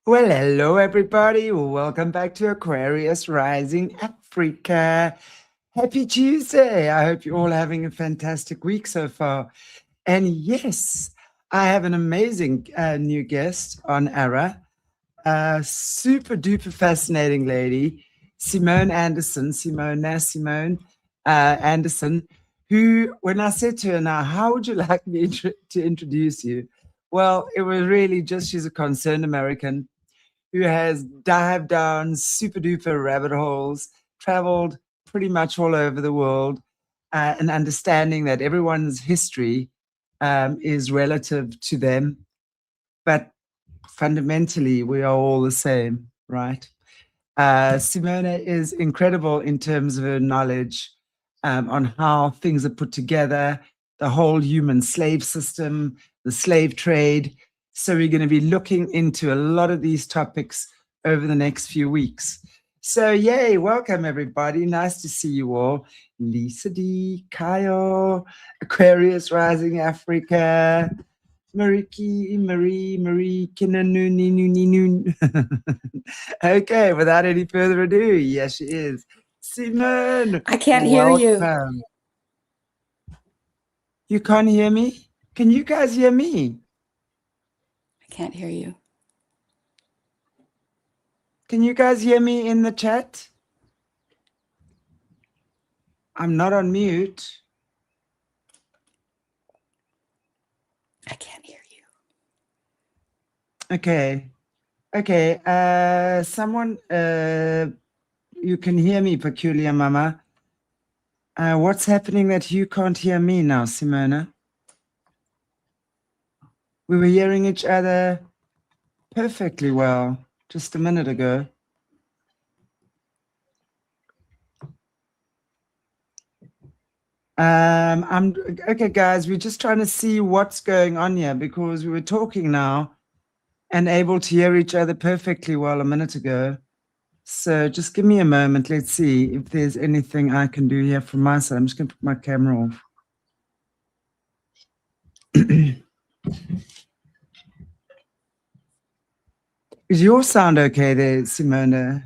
Well, hello everybody. Welcome back to Aquarius Rising Africa. Happy Tuesday. I hope you're all having a fantastic week so far. And yes, I have an amazing new guest on Ara. A super duper fascinating lady, Simone Anderson, Simone Anderson, who, when I said to her, now, how would you like me to introduce you? Well, it was really just she's a concerned American who has dived down super duper rabbit holes, traveled pretty much all over the world, and understanding that everyone's history is relative to them. But fundamentally, we are all the same, right? Simona is incredible in terms of her knowledge on how things are put together, the whole human slave system, the slave trade. So we're going to be looking into a lot of these topics over the next few weeks. So yay, welcome everybody. Nice to see you all. Lisa D, Kyle, Aquarius Rising Africa, Marie, Kinanoon. Okay, without any further ado, yes, she is. Simone, I can't hear you. welcome. You can't hear me? Can you guys hear me? I can't hear you. Can you guys hear me in the chat? I'm not on mute. I can't hear you. Okay. Someone, you can hear me, Peculiar Mama. What's happening that you can't hear me now, Simona? We were hearing each other perfectly well just a minute ago. Okay, guys, we're just trying to see what's going on here because we were talking now and able to hear each other perfectly well a minute ago. So just give me a moment. Let's see if there's anything I can do here from my side. I'm just going to put my camera off. Is your sound okay there, Simona?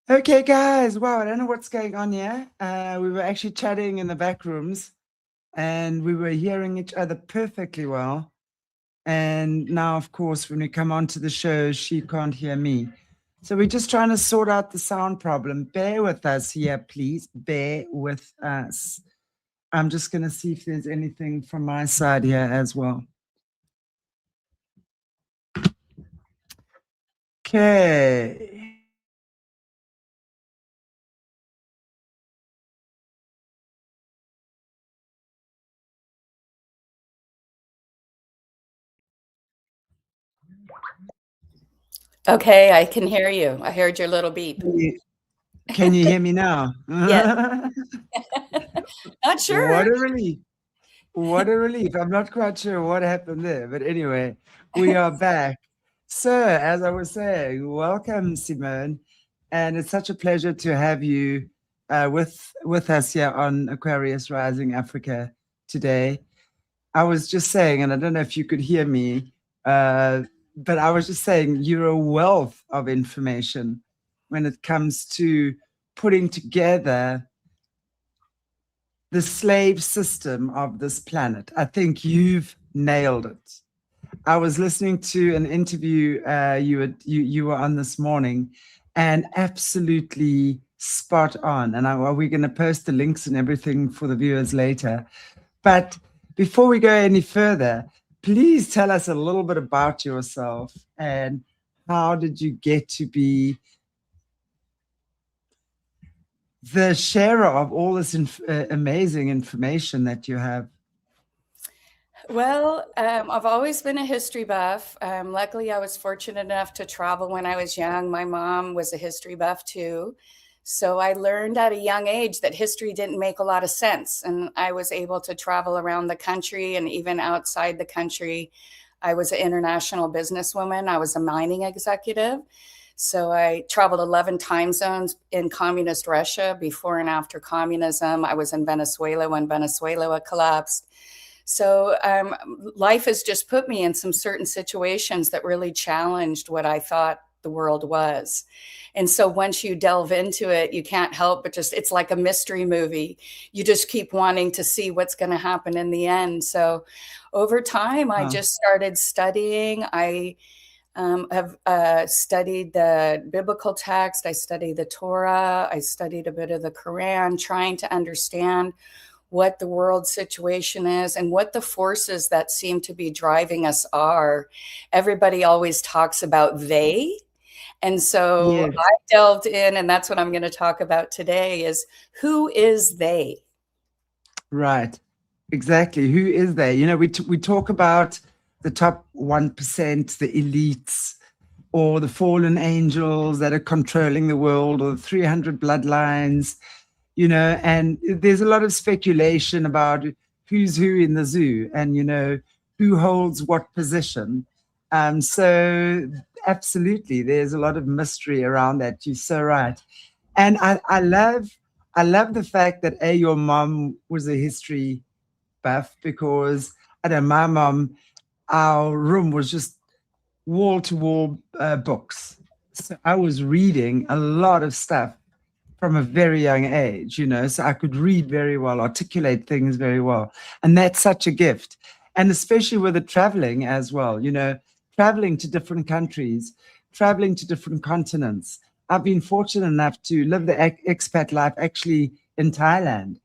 Okay, guys. Wow, I don't know what's going on here. We were actually chatting in the back rooms and we were hearing each other perfectly well. And now, of course, when we come onto the show, she can't hear me. So we're just trying to sort out the sound problem. Bear with us here, please. Bear with us. I'm just going to see if there's anything from my side here as well. Okay. Okay, I can hear you. I heard your little beep. Can you hear me now? Yes. Not sure. What a relief. What a relief. I'm not quite sure what happened there, but anyway, we are back. So, as I was saying, welcome, Simone. And it's such a pleasure to have you with us here on Aquarius Rising Africa today. I was just saying, and I don't know if you could hear me, but I was just saying you're a wealth of information when it comes to putting together the slave system of this planet. I think you've nailed it. I was listening to an interview you were on this morning, and absolutely spot on. And we're going to post the links and everything for the viewers later. But before we go any further, please tell us a little bit about yourself and how did you get to be the sharer of all this amazing information that you have? Well, I've always been a history buff. Luckily, I was fortunate enough to travel when I was young. My mom was a history buff too. So I learned at a young age that history didn't make a lot of sense. And I was able to travel around the country and even outside the country I was an international businesswoman. I was a mining executive. So I traveled 11 time zones in communist Russia before and after communism. I was in Venezuela when Venezuela collapsed. So life has just put me in some certain situations that really challenged what I thought the world was. And so once you delve into it, you can't help but just, it's like a mystery movie. You just keep wanting to see what's going to happen in the end. So over time, I just started studying. I have studied the biblical text. I studied the Torah. I studied a bit of the Quran, trying to understand what the world situation is and what the forces that seem to be driving us are. Everybody always talks about they. And so Yes. I delved in, and that's what I'm going to talk about today is who is they? Right. Exactly. Who is they? You know, we talk about the top 1%, the elites, or the fallen angels that are controlling the world, or the 300 bloodlines, you know, and there's a lot of speculation about who's who in the zoo and, you know, who holds what position. So absolutely, there's a lot of mystery around that. You're so right. And I love the fact that your mom was a history buff, because I know my mom, our room was just wall to wall books. So I was reading a lot of stuff from a very young age, you know, so I could read very well, articulate things very well. And that's such a gift. And especially with the traveling as well, you know, traveling to different countries, traveling to different continents. I've been fortunate enough to live the expat life actually in Thailand.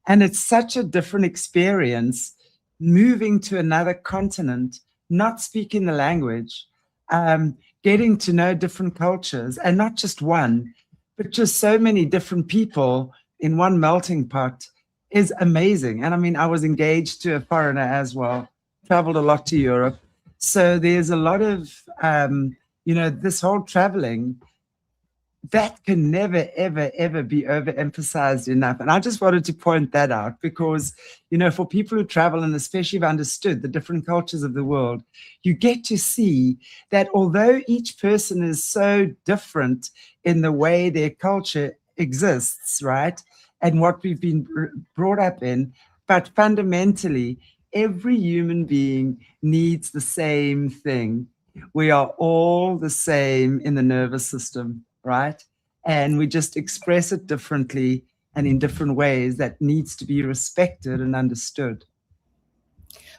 And it's such a different experience moving to another continent, not speaking the language, getting to know different cultures, and not just one, but just so many different people in one melting pot is amazing. And I mean, I was engaged to a foreigner as well, traveled a lot to Europe. So there's a lot of, you know, this whole traveling that can never, ever, ever be overemphasized enough. And I just wanted to point that out because, you know, for people who travel and especially have understood the different cultures of the world, you get to see that although each person is so different in the way their culture exists, right? And what we've been brought up in, but fundamentally, every human being needs the same thing. We are all the same in the nervous system, right? And we just express it differently and in different ways that needs to be respected and understood.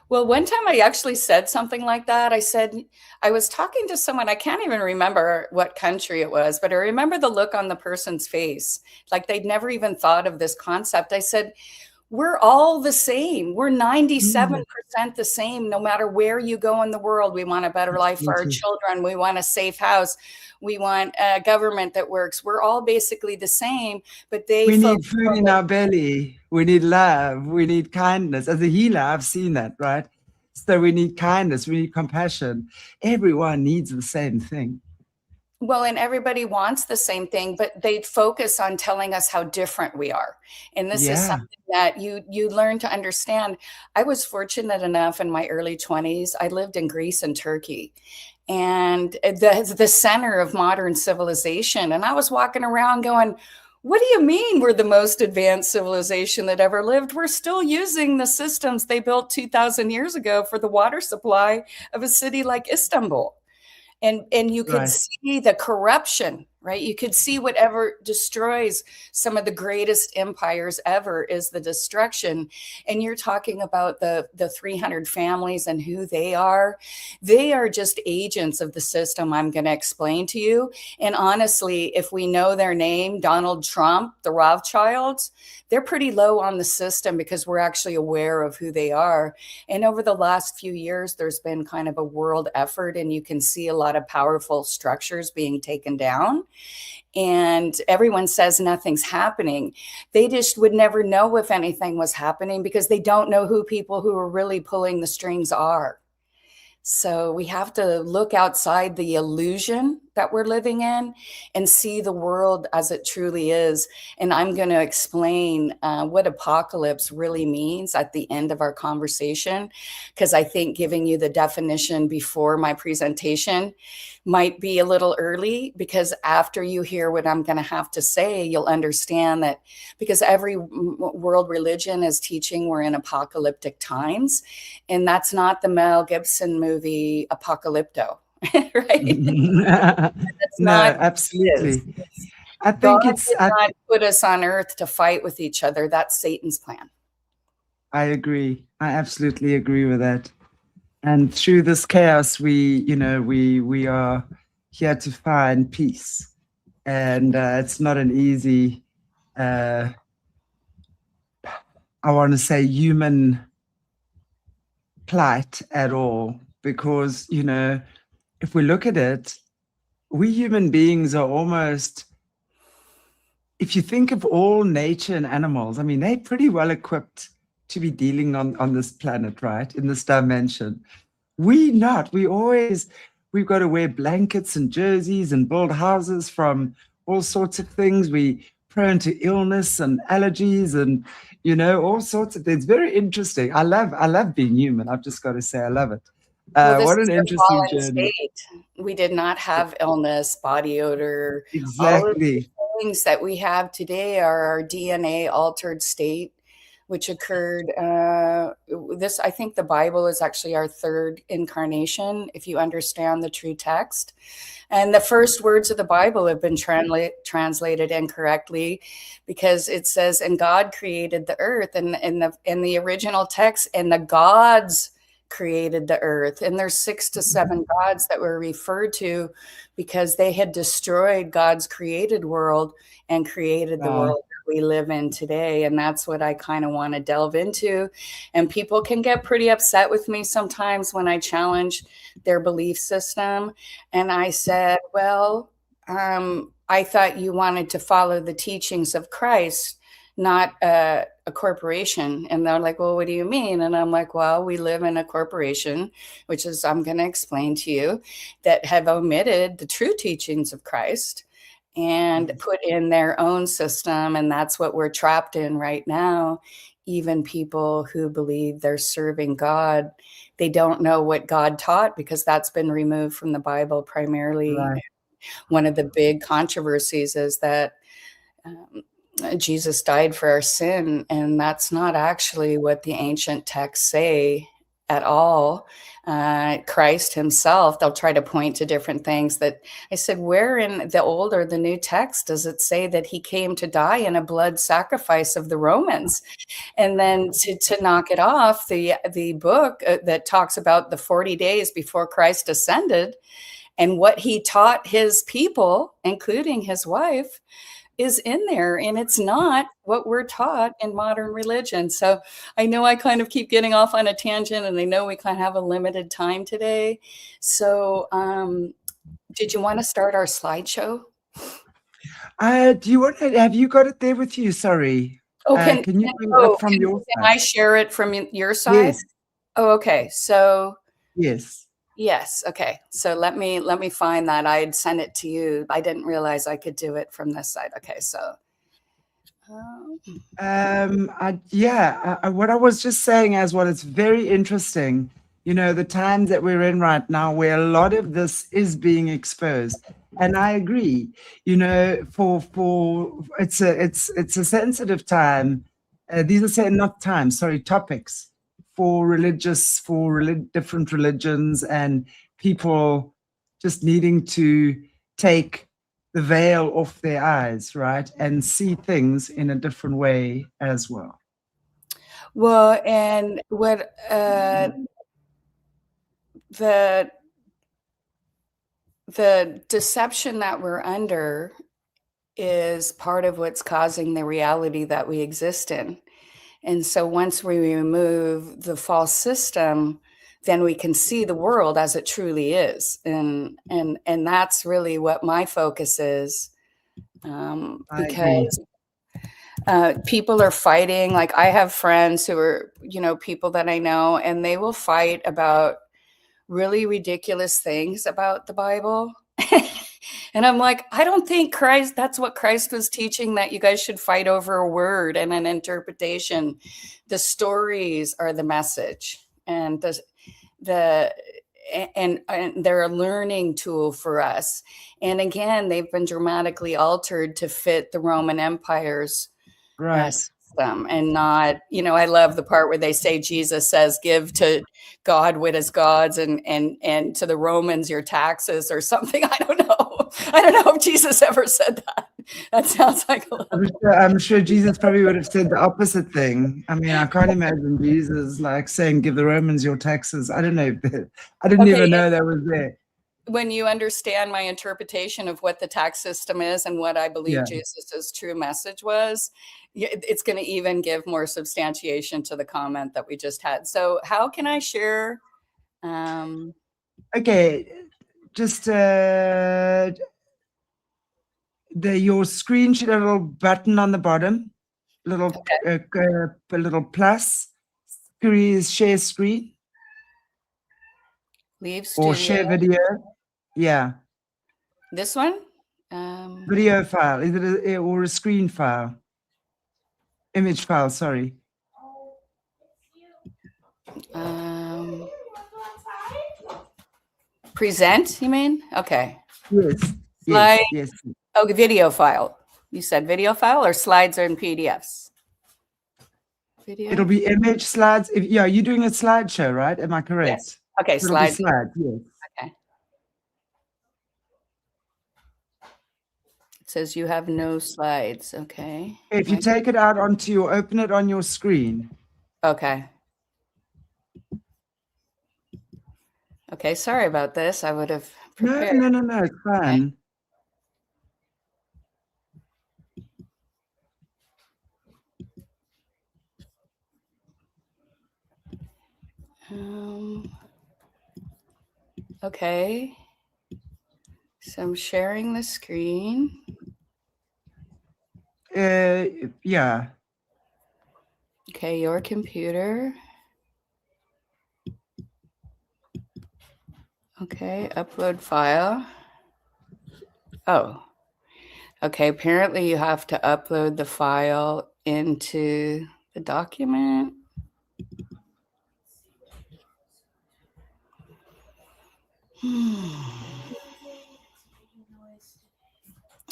Well, one time I actually said something like that. I said, I was talking to someone, I can't even remember what country it was, but I remember the look on the person's face, like they'd never even thought of this concept. I said, we're all the same. We're 97% the same, no matter where you go in the world. We want a better life for our children. We want a safe house. We want a government that works. We're all basically the same, but we need food in our belly. We need love. We need kindness. As a healer, I've seen that, right? So we need kindness. We need compassion. Everyone needs the same thing. Well, and everybody wants the same thing, but they focus on telling us how different we are. And this is something that you learn to understand. I was fortunate enough in my early 20s. I lived in Greece and Turkey, and the center of modern civilization. And I was walking around going, what do you mean we're the most advanced civilization that ever lived? We're still using the systems they built 2,000 years ago for the water supply of a city like Istanbul. And you could see the corruption, right? You could see whatever destroys some of the greatest empires ever is the destruction. And you're talking about the 300 families and who they are. They are just agents of the system I'm going to explain to you. And honestly, if we know their name, Donald Trump, the Rothschilds, they're pretty low on the system because we're actually aware of who they are. And over the last few years, there's been kind of a world effort, and you can see a lot of powerful structures being taken down. And everyone says nothing's happening. They just would never know if anything was happening because they don't know who people who are really pulling the strings are. So we have to look outside the illusion that we're living in and see the world as it truly is. And I'm going to explain what apocalypse really means at the end of our conversation, because I think giving you the definition before my presentation might be a little early, because after you hear what I'm going to have to say, you'll understand that, because every world religion is teaching we're in apocalyptic times, and that's not the Mel Gibson movie Apocalypto. Right? That's No, not what it is. absolutely. I God think it's, did not put us on earth to fight with each other. That's Satan's plan. I agree. I absolutely agree with that. And through this chaos, we are here to find peace. And it's not an easy, I want to say, human plight at all, because, if we look at it, we human beings are almost, if you think of all nature and animals, I mean, they're pretty well equipped to be dealing on this planet, right? In this dimension. We not. We've got to wear blankets and jerseys and build houses from all sorts of things. We prone to illness and allergies and, all sorts of things. Very interesting. I love being human. I've just got to say, I love it. Well, this What is an the interesting fallen journey. state. We did not have illness, body odor. All of the Exactly. things that we have today are our DNA altered state, which occurred. I think the Bible is actually our third incarnation, if you understand the true text. And the first words of the Bible have been translated incorrectly, because it says, "And God created the earth," and in the original text, "and the gods created the earth." And there's 6 to 7 gods that were referred to, because they had destroyed God's created world and created the world that we live in today. And that's what I kind of want to delve into. And people can get pretty upset with me sometimes when I challenge their belief system. And I said, well, I thought you wanted to follow the teachings of Christ, not a corporation. And they're like, well, what do you mean? And I'm like, well, we live in a corporation, which is, I'm going to explain to you, that have omitted the true teachings of Christ and put in their own system. And that's what we're trapped in right now. Even people who believe they're serving God, they don't know what God taught, because that's been removed from the Bible primarily. Right. One of the big controversies is that Jesus died for our sin, and that's not actually what the ancient texts say at all. Christ himself, they'll try to point to different things that I said, where in the Old or the New text does it say that he came to die in a blood sacrifice of the Romans? And then to knock it off, the book that talks about the 40 days before Christ ascended and what he taught his people, including his wife, is in there, and it's not what we're taught in modern religion. So I know I kind of keep getting off on a tangent, and I know we kind of have a limited time today. So did you want to start our slideshow? Do you want to, have you got it there with you? Sorry. Oh, can you bring it up from your can side? I share it from your side? Yes. Oh, okay. So Yes. yes. Okay. So let me find that. I'd send it to you. I didn't realize I could do it from this side. Okay. So. What I was just saying as well, it's very interesting, the times that we're in right now, where a lot of this is being exposed. And I agree, for it's a sensitive time. These are not times, sorry, topics for different religions, and people just needing to take the veil off their eyes, right? And see things in a different way as well. Well, and what the deception that we're under is part of what's causing the reality that we exist in. And so once we remove the false system, then we can see the world as it truly is. And that's really what my focus is. Because people are fighting. Like, I have friends who are, people that I know, and they will fight about really ridiculous things about the Bible. And I'm like, I don't think that's what Christ was teaching, that you guys should fight over a word and an interpretation. The stories are the message, and and they're a learning tool for us. And again, they've been dramatically altered to fit the Roman Empire's Right. system, and not, I love the part where they say Jesus says, give to God what is God's, and to the Romans your taxes, or something. I don't know if Jesus ever said that. That sounds like a little. I'm sure Jesus probably would have said the opposite thing. I mean, I can't imagine Jesus like saying, give the Romans your taxes. I don't know. I didn't even know that was there. When you understand my interpretation of what the tax system is and what I believe Jesus's true message was, it's going to even give more substantiation to the comment that we just had. So how can I share? Okay, just your screen should have a little button on the bottom, a little plus. Share screen. Leave studio. Or share video. Yeah. This one? Video file. Is it or a screen file? Image file, sorry. Present, you mean? Okay. Yes. Yes. Oh, the video file. You said video file, or slides or in PDFs? Video? It'll be image, slides. You're doing a slideshow, right? Am I correct? Yes. Okay, slides. Slides, yes. Okay. It says you have no slides. Okay. If you take it out open it on your screen. Okay. Okay, sorry about this. I would have prepared. No, it's fine. Okay. So I'm sharing the screen. Yeah. Okay, your computer. Okay, upload file. Oh, okay. Apparently you have to upload the file into the document.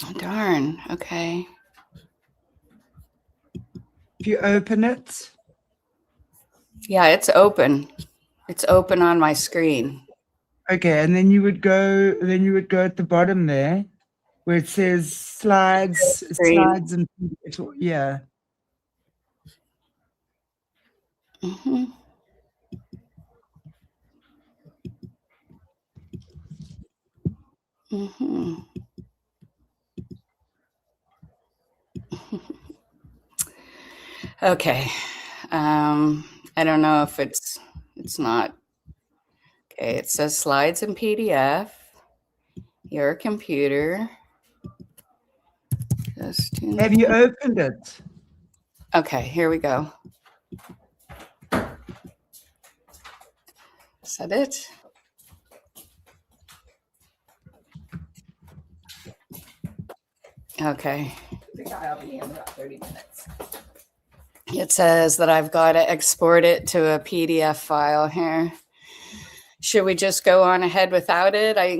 Oh, darn. Okay. If you open it. Yeah, it's open. It's open on my screen. Okay, and then you would go at the bottom there where it says slides and yeah. Mm-hmm. Mm-hmm. Okay. I don't know if it's not. Okay, it says slides in PDF. Your computer. Have you opened it? Okay, here we go. Is that it? Okay. I think I'll be in about 30 minutes. It says that I've got to export it to a PDF file here. Should we just go on ahead without it? I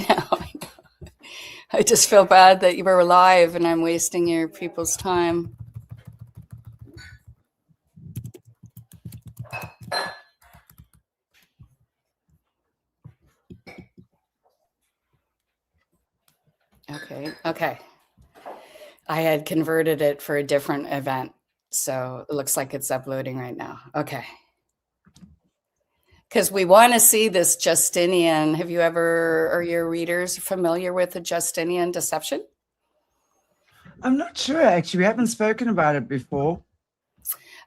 know. I just feel bad that you were live and I'm wasting your people's time. Okay. I had converted it for a different event, so it looks like it's uploading right now. Okay. Because we want to see this Justinian. Are your readers familiar with the Justinian deception? I'm not sure, actually. We haven't spoken about it before.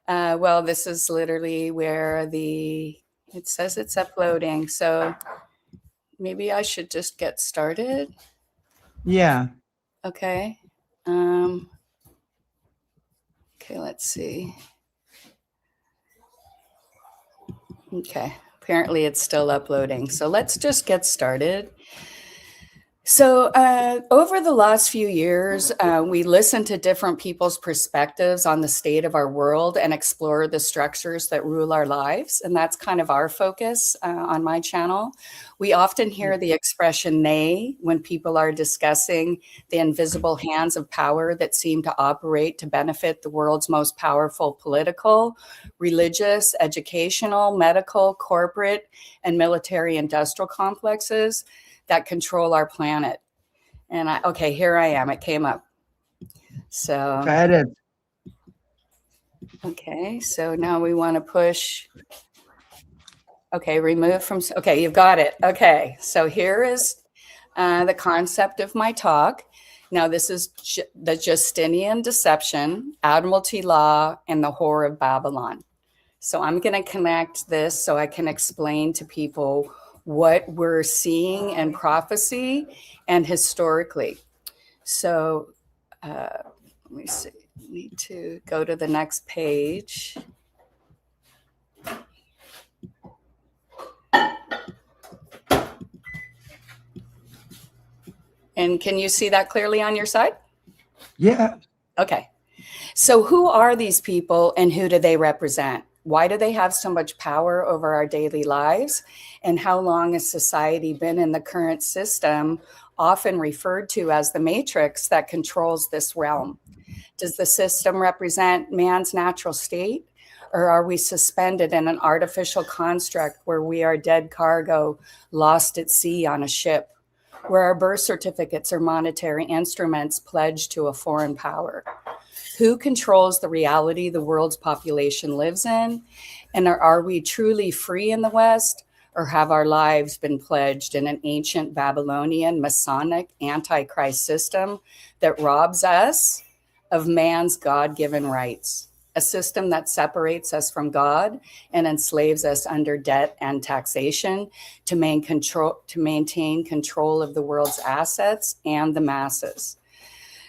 Well, this is literally where it says it's uploading. So maybe I should just get started. Yeah. Okay. Okay, let's see. Okay, apparently it's still uploading. So let's just get started. So over the last few years, we listened to different people's perspectives on the state of our world and explore the structures that rule our lives. And that's kind of our focus on my channel. We often hear the expression "they" when people are discussing the invisible hands of power that seem to operate to benefit the world's most powerful political, religious, educational, medical, corporate, and military industrial complexes that control our planet. And okay, here I am. It came up. So, Got it. Okay, so now we want to push. Okay, remove from. Okay, you've got it. Okay, so here is the concept of my talk. Now, this is the Justinian deception, Admiralty law, and the whore of Babylon. So I'm going to connect this so I can explain to people what we're seeing in prophecy and historically. So let me see. I need to go to the next page. And can you see that clearly on your side? Yeah. Okay. So who are these people and who do they represent? Why do they have so much power over our daily lives? And how long has society been in the current system, often referred to as the matrix, that controls this realm? Does the system represent man's natural state? Or are we suspended in an artificial construct where we are dead cargo lost at sea on a ship, where our birth certificates are monetary instruments pledged to a foreign power? Who controls the reality the world's population lives in? And are we truly free in the West, or have our lives been pledged in an ancient Babylonian Masonic antichrist system that robs us of man's God-given rights? A system that separates us from God and enslaves us under debt and taxation to maintain control of the world's assets and the masses.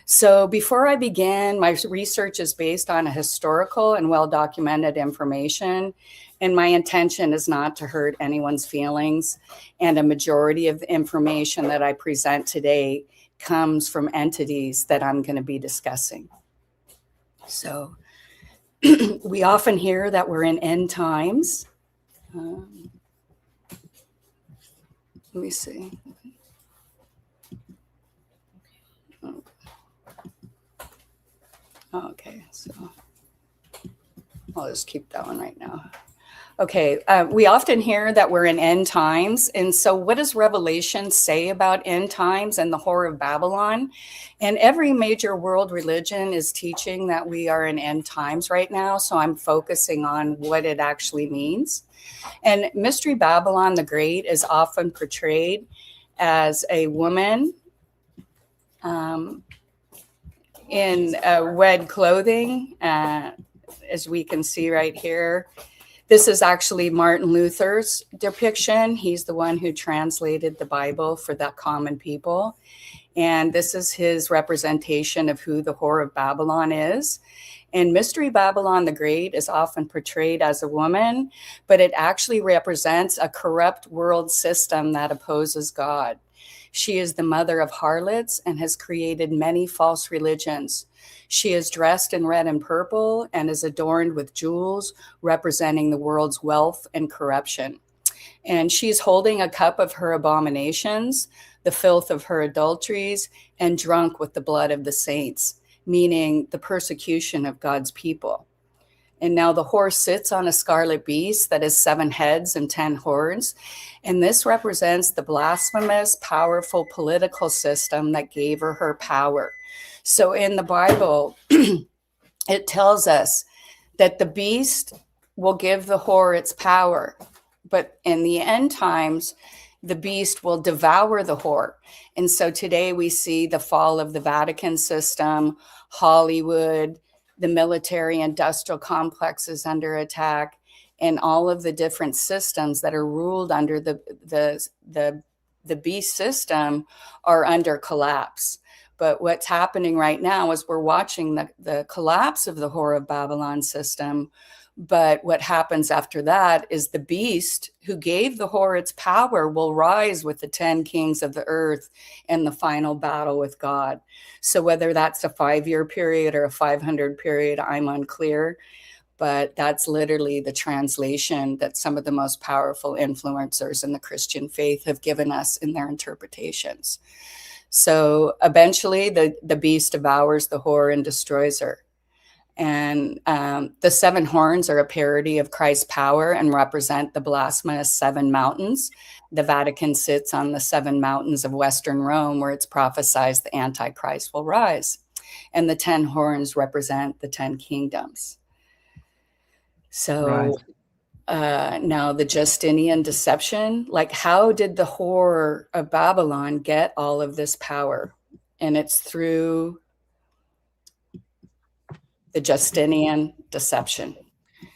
So before I begin, my research is based on a historical and well-documented information, and my intention is not to hurt anyone's feelings. And a majority of the information that I present today comes from entities that I'm going to be discussing. So we often hear that we're in end times. Let me see. Okay, so I'll just keep that one right now. Okay, we often hear that we're in end times. And so what does Revelation say about end times and the whore of Babylon? And every major world religion is teaching that we are in end times right now. So I'm focusing on what it actually means. And Mystery Babylon the Great is often portrayed as a woman in red clothing, as we can see right here. This is actually Martin Luther's depiction. He's the one who translated the Bible for the common people. And this is his representation of who the whore of Babylon is. And Mystery Babylon the Great is often portrayed as a woman, but it actually represents a corrupt world system that opposes God. She is the mother of harlots and has created many false religions. She is dressed in red and purple and is adorned with jewels representing the world's wealth and corruption. And she's holding a cup of her abominations, the filth of her adulteries, and drunk with the blood of the saints, meaning the persecution of God's people. And now the whore sits on a scarlet beast that has 7 heads and 10 horns. And this represents the blasphemous, powerful political system that gave her power. So in the Bible, it tells us that the beast will give the whore its power. But in the end times, the beast will devour the whore. And so today we see the fall of the Vatican system, Hollywood, the military industrial complexes under attack, and all of the different systems that are ruled under the beast system are under collapse. But what's happening right now is we're watching the collapse of the Whore of Babylon system. But what happens after that is the beast who gave the whore its power will rise with the 10 kings of the earth in the final battle with God. So whether that's a 5-year period or a 500 period, I'm unclear. But that's literally the translation that some of the most powerful influencers in the Christian faith have given us in their interpretations. So eventually the beast devours the whore and destroys her. And the 7 horns are a parody of Christ's power and represent the blasphemous 7 mountains. The Vatican sits on the 7 mountains of Western Rome, where it's prophesied the Antichrist will rise. And the 10 horns represent the 10 kingdoms. So now the Justinian deception, like how did the whore of Babylon get all of this power? And it's through the Justinian deception.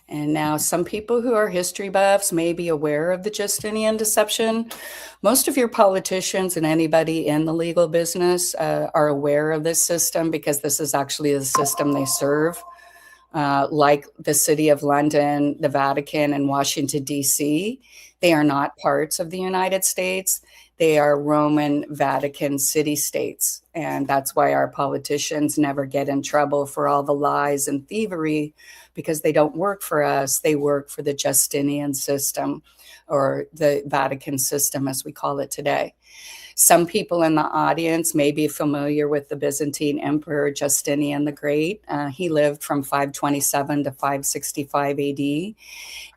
And now some people who are history buffs may be aware of the Justinian deception. Most of your politicians and anybody in the legal business are aware of this system because this is actually the system they serve. Like the City of London, the Vatican, and Washington, D.C., they are not parts of the United States. They are Roman Vatican city-states. And that's why our politicians never get in trouble for all the lies and thievery, because they don't work for us. They work for the Justinian system, or the Vatican system, as we call it today. Some people in the audience may be familiar with the Byzantine Emperor Justinian the Great. He lived from 527 to 565 AD,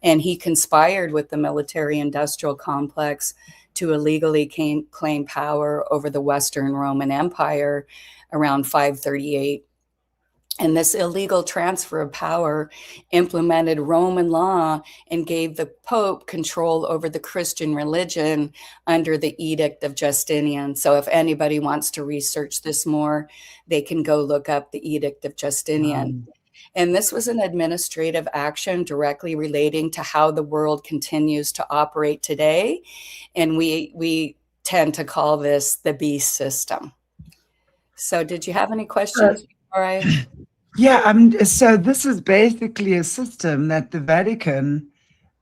and he conspired with the military-industrial complex to illegally claim power over the Western Roman Empire around 538. And this illegal transfer of power implemented Roman law and gave the Pope control over the Christian religion under the Edict of Justinian. So if anybody wants to research this more, they can go look up the Edict of Justinian. And this was an administrative action directly relating to how the world continues to operate today. And we tend to call this the beast system. So did you have any questions before I... Yeah, so this is basically a system that the Vatican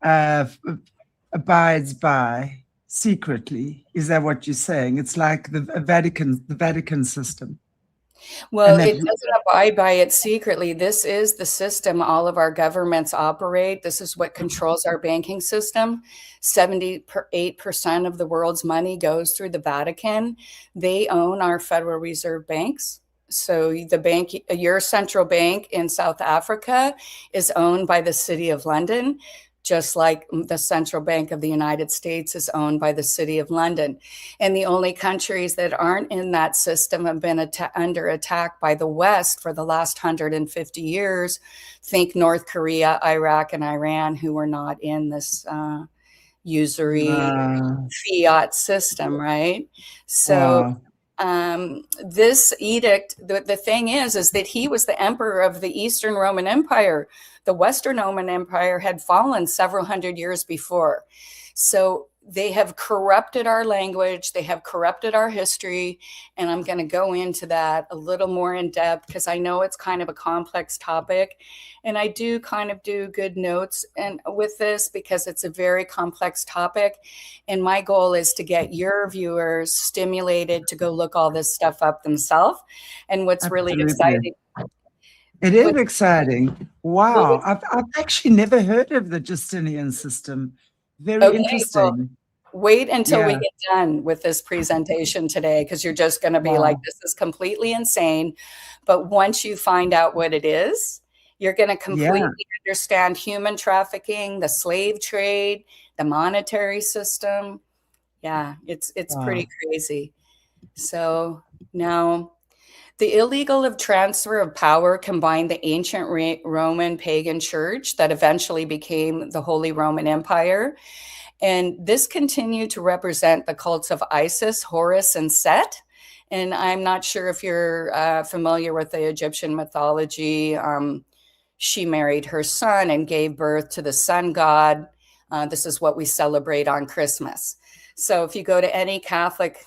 abides by secretly. Is that what you're saying? It's like the Vatican system. Well, it doesn't abide by it secretly. This is the system all of our governments operate. This is what controls our banking system. 78% of the world's money goes through the Vatican. They own our Federal Reserve banks. So the bank, your central bank in South Africa, is owned by the City of London, just like the Central Bank of the United States is owned by the City of London. And the only countries that aren't in that system have been under attack by the West for the last 150 years. Think North Korea, Iraq, and Iran, who were not in this usury fiat system, right? So this edict, the thing is that he was the emperor of the Eastern Roman Empire. The Western Roman Empire had fallen several hundred years before. So they have corrupted our language. They have corrupted our history. And I'm going to go into that a little more in depth because I know it's kind of a complex topic. And I do kind of do good notes with this because it's a very complex topic. And my goal is to get your viewers stimulated to go look all this stuff up themselves. And what's really exciting. It is exciting. Wow. I've actually never heard of the Justinian system. Very interesting. Well, wait until we get done with this presentation today, because you're just going to be like, this is completely insane. But once you find out what it is, you're going to completely understand human trafficking, the slave trade, the monetary system. Yeah, it's pretty crazy. So now the illegal transfer of power combined the ancient Roman pagan church that eventually became the Holy Roman Empire. And this continued to represent the cults of Isis, Horus, and Set. And I'm not sure if you're familiar with the Egyptian mythology. She married her son and gave birth to the sun god. This is what we celebrate on Christmas. So if you go to any Catholic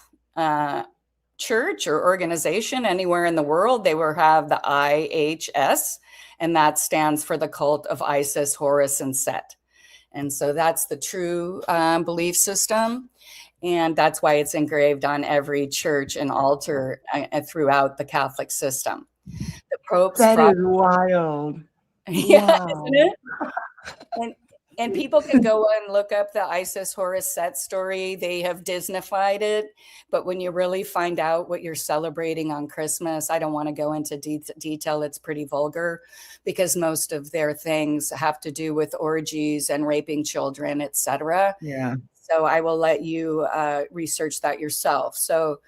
church or organization anywhere in the world, they will have the IHS, and that stands for the cult of Isis, Horus, and Set. And so that's the true belief system. And that's why it's engraved on every church and altar throughout the Catholic system. The Pope's That is wild. yeah, Wow. isn't it? And people can go and look up the Isis Horus Set story. They have Disneyfied it. But when you really find out what you're celebrating on Christmas, I don't want to go into detail. It's pretty vulgar because most of their things have to do with orgies and raping children, etc. Yeah. So I will let you research that yourself. So,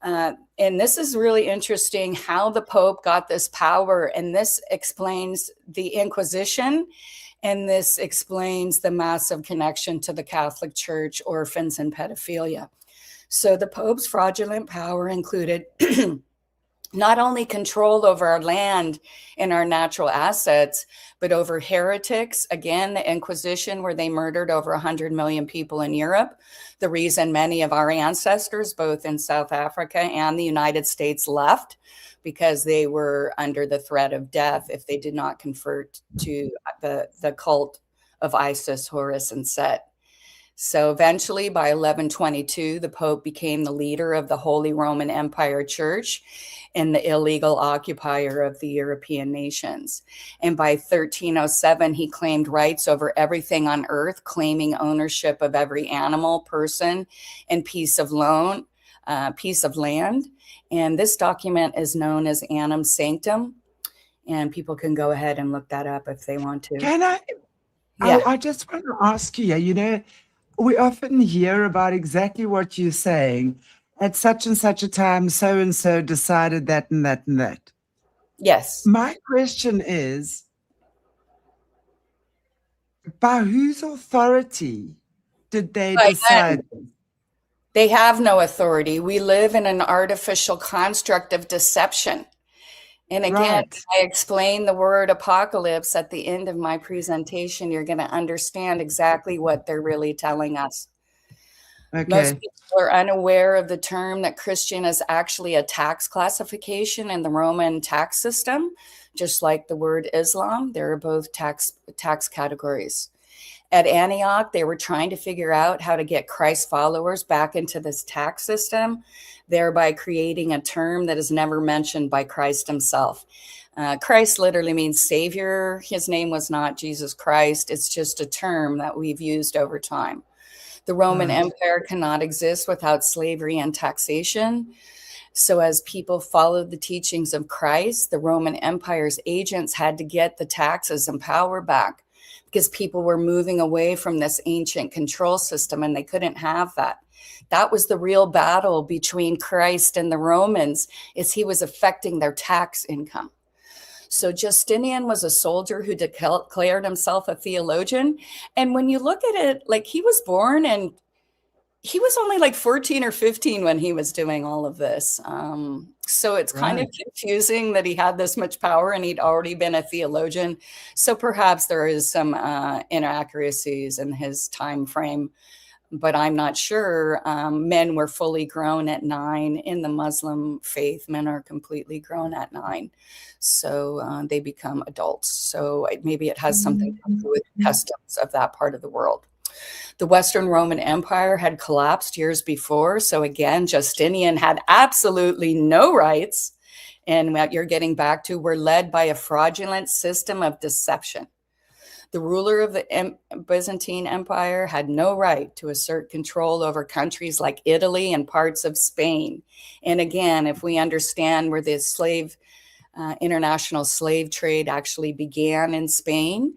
and this is really interesting how the Pope got this power. And this explains the Inquisition. And this explains the massive connection to the Catholic Church, orphans, and pedophilia. So the Pope's fraudulent power included not only control over our land and our natural assets, but over heretics. Again, the Inquisition, where they murdered over 100 million people in Europe. The reason many of our ancestors, both in South Africa and the United States, left, because they were under the threat of death if they did not convert to the cult of Isis, Horus, and Set. So eventually, by 1122, the Pope became the leader of the Holy Roman Empire Church and the illegal occupier of the European nations. And by 1307, he claimed rights over everything on earth, claiming ownership of every animal, person, and piece of land. And this document is known as Annum Sanctum. And people can go ahead and look that up if they want to. Can I? Yeah. I just want to ask you, you know, we often hear about exactly what you're saying. At such and such a time, so and so decided that and that and that. Yes. My question is, by whose authority did they decide? They have no authority. We live in an artificial construct of deception. And again, Right. I explain the word apocalypse at the end of my presentation. You're going to understand exactly what they're really telling us. Okay. Most people are unaware of the term that Christian is actually a tax classification in the Roman tax system, just like the word Islam. They're both tax categories. At Antioch, they were trying to figure out how to get Christ followers back into this tax system, thereby creating a term that is never mentioned by Christ himself. Christ literally means Savior. His name was not Jesus Christ. It's just a term that we've used over time. The Roman Empire cannot exist without slavery and taxation. So as people followed the teachings of Christ, the Roman Empire's agents had to get the taxes and power back, because people were moving away from this ancient control system and they couldn't have that. That was the real battle between Christ and the Romans, is he was affecting their tax income. So Justinian was a soldier who declared himself a theologian. And when you look at it, like, he was born and he was only like 14 or 15 when he was doing all of this. So it's kind of confusing that he had this much power and he'd already been a theologian. So perhaps there is some inaccuracies in his time frame, but I'm not sure. Men were fully grown at 9. In the Muslim faith, men are completely grown at 9. So they become adults. So maybe it has something to do with customs of that part of the world. The Western Roman Empire had collapsed years before. So again, Justinian had absolutely no rights. And what you're getting back to, we're led by a fraudulent system of deception. The ruler of the Byzantine Empire had no right to assert control over countries like Italy and parts of Spain. And again, if we understand where the international slave trade actually began in Spain,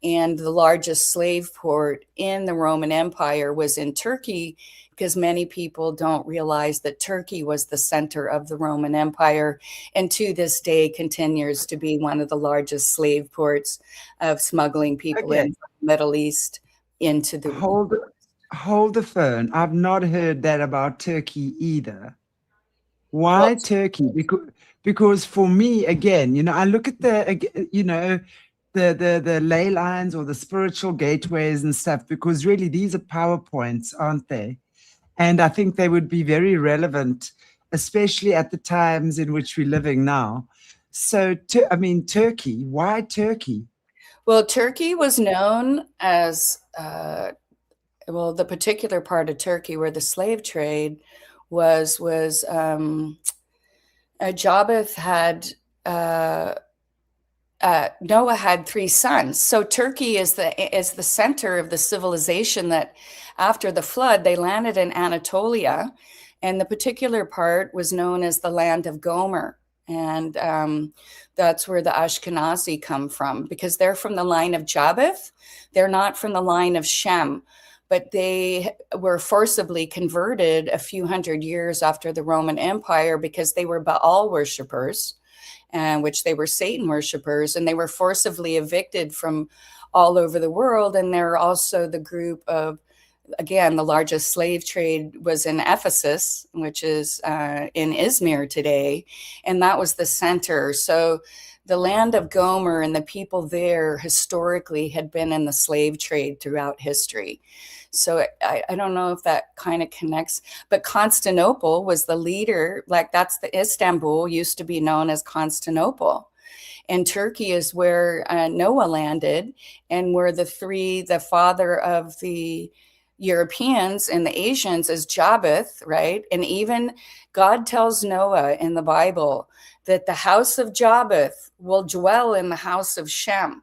and the largest slave port in the Roman Empire was in Turkey, because many people don't realize that Turkey was the center of the Roman Empire, and to this day continues to be one of the largest slave ports of smuggling people in from the Middle East into the Hold the phone. I've not heard that about Turkey either. Why Turkey? Because for me, again, you know, I look at the, you know, the ley lines or the spiritual gateways and stuff, because really these are PowerPoints, aren't they? And I think they would be very relevant, especially at the times in which we're living now. So, Turkey, why Turkey? Well, Turkey was known as, the particular part of Turkey where the slave trade was Japheth had, Noah had three sons. So Turkey is the center of the civilization that after the flood, they landed in Anatolia. And the particular part was known as the land of Gomer. And that's where the Ashkenazi come from, because they're from the line of Japheth. They're not from the line of Shem, but they were forcibly converted a few hundred years after the Roman Empire because they were Baal worshippers, and which they were Satan worshippers, and they were forcibly evicted from all over the world. And they're also the group of, again, the largest slave trade was in Ephesus, which is in Izmir today, and that was the center. So the land of Gomer and the people there historically had been in the slave trade throughout history. So I don't know if that kind of connects, but Constantinople was the leader, like that's the Istanbul used to be known as Constantinople. And Turkey is where Noah landed, and where the father of the Europeans and the Asians is Japheth, right? And even God tells Noah in the Bible that the house of Japheth will dwell in the house of Shem,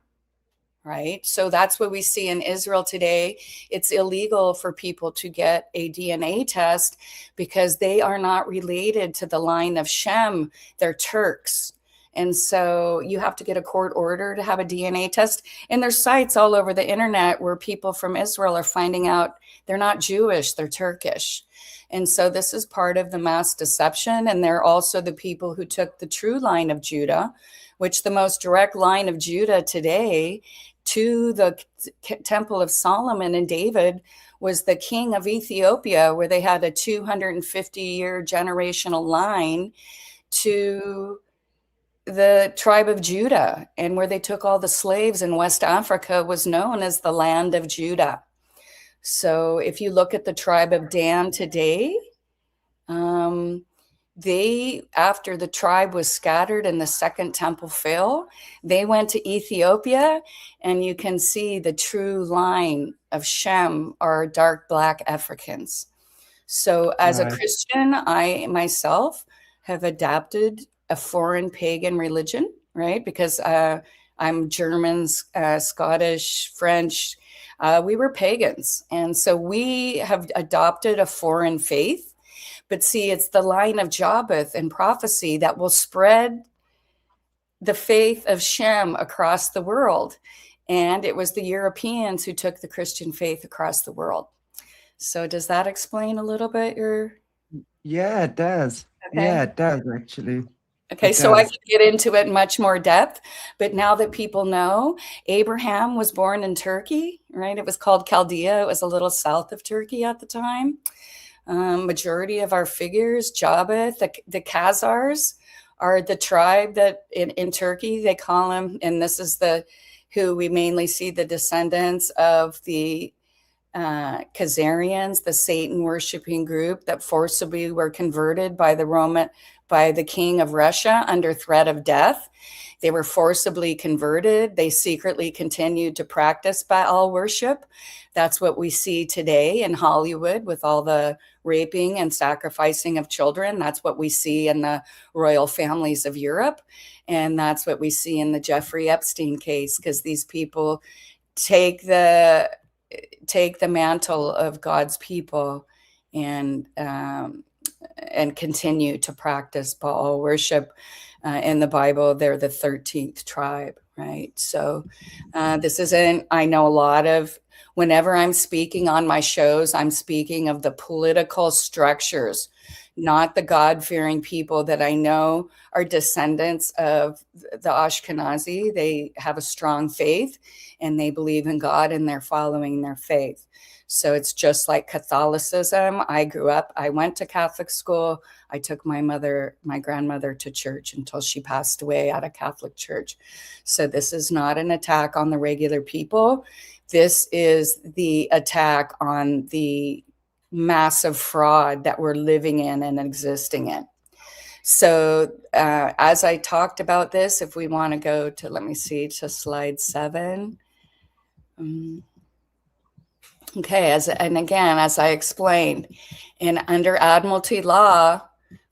right? So that's what we see in Israel today. It's illegal for people to get a DNA test because they are not related to the line of Shem. They're Turks. And so you have to get a court order to have a DNA test. And there's sites all over the internet where people from Israel are finding out they're not Jewish, they're Turkish. And so this is part of the mass deception. And they're also the people who took the true line of Judah, which the most direct line of Judah today to the Temple of Solomon and David was the king of Ethiopia, where they had a 250-year generational line to the tribe of Judah, and where they took all the slaves in West Africa was known as the land of Judah. So if you look at the tribe of Dan today, after the tribe was scattered and the second temple fell, they went to Ethiopia, and you can see the true line of Shem are dark black Africans. So as a Christian, I myself have adapted a foreign pagan religion, right? Because I'm German, Scottish, French. We were pagans. And so we have adopted a foreign faith. But see, it's the line of Japheth and prophecy that will spread the faith of Shem across the world. And it was the Europeans who took the Christian faith across the world. So does that explain a little bit Yeah, it does. Okay. Yeah, it does, actually. Okay, so I could get into it in much more depth, but now that people know, Abraham was born in Turkey, right? It was called Chaldea. It was a little south of Turkey at the time. Majority of our figures, Japheth, the Khazars are the tribe that in Turkey, they call them, and this is who we mainly see the descendants of the Khazarians, the Satan worshiping group that forcibly were converted by the king of Russia under threat of death. They were forcibly converted. They secretly continued to practice Baal worship. That's what we see today in Hollywood with all the raping and sacrificing of children. That's what we see in the royal families of Europe. And that's what we see in the Jeffrey Epstein case, because these people take the mantle of God's people and continue to practice Baal worship. In the Bible, they're the 13th tribe, right? So I know a lot of, whenever I'm speaking on my shows, I'm speaking of the political structures, not the God-fearing people that I know are descendants of the Ashkenazi. They have a strong faith and they believe in God and they're following their faith. So it's just like Catholicism. I went to Catholic school. I took my grandmother to church until she passed away at a Catholic church. So this is not an attack on the regular people. This is the attack on the massive fraud that we're living in and existing in. So as I talked about this, if we want to go to, let me see, to slide 7. Okay, and again, as I explained, under Admiralty law,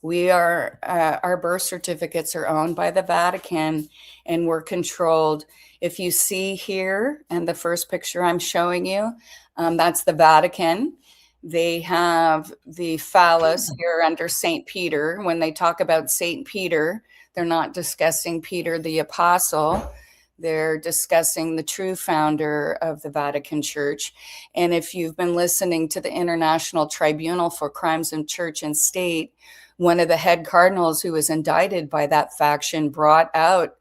we are our birth certificates are owned by the Vatican, and we're controlled. If you see here, and the first picture I'm showing you, that's the Vatican. They have the phallus here under St. Peter. When they talk about St. Peter, they're not discussing Peter the Apostle. They're discussing the true founder of the Vatican Church. And if you've been listening to the International Tribunal for Crimes in Church and State, one of the head cardinals who was indicted by that faction brought out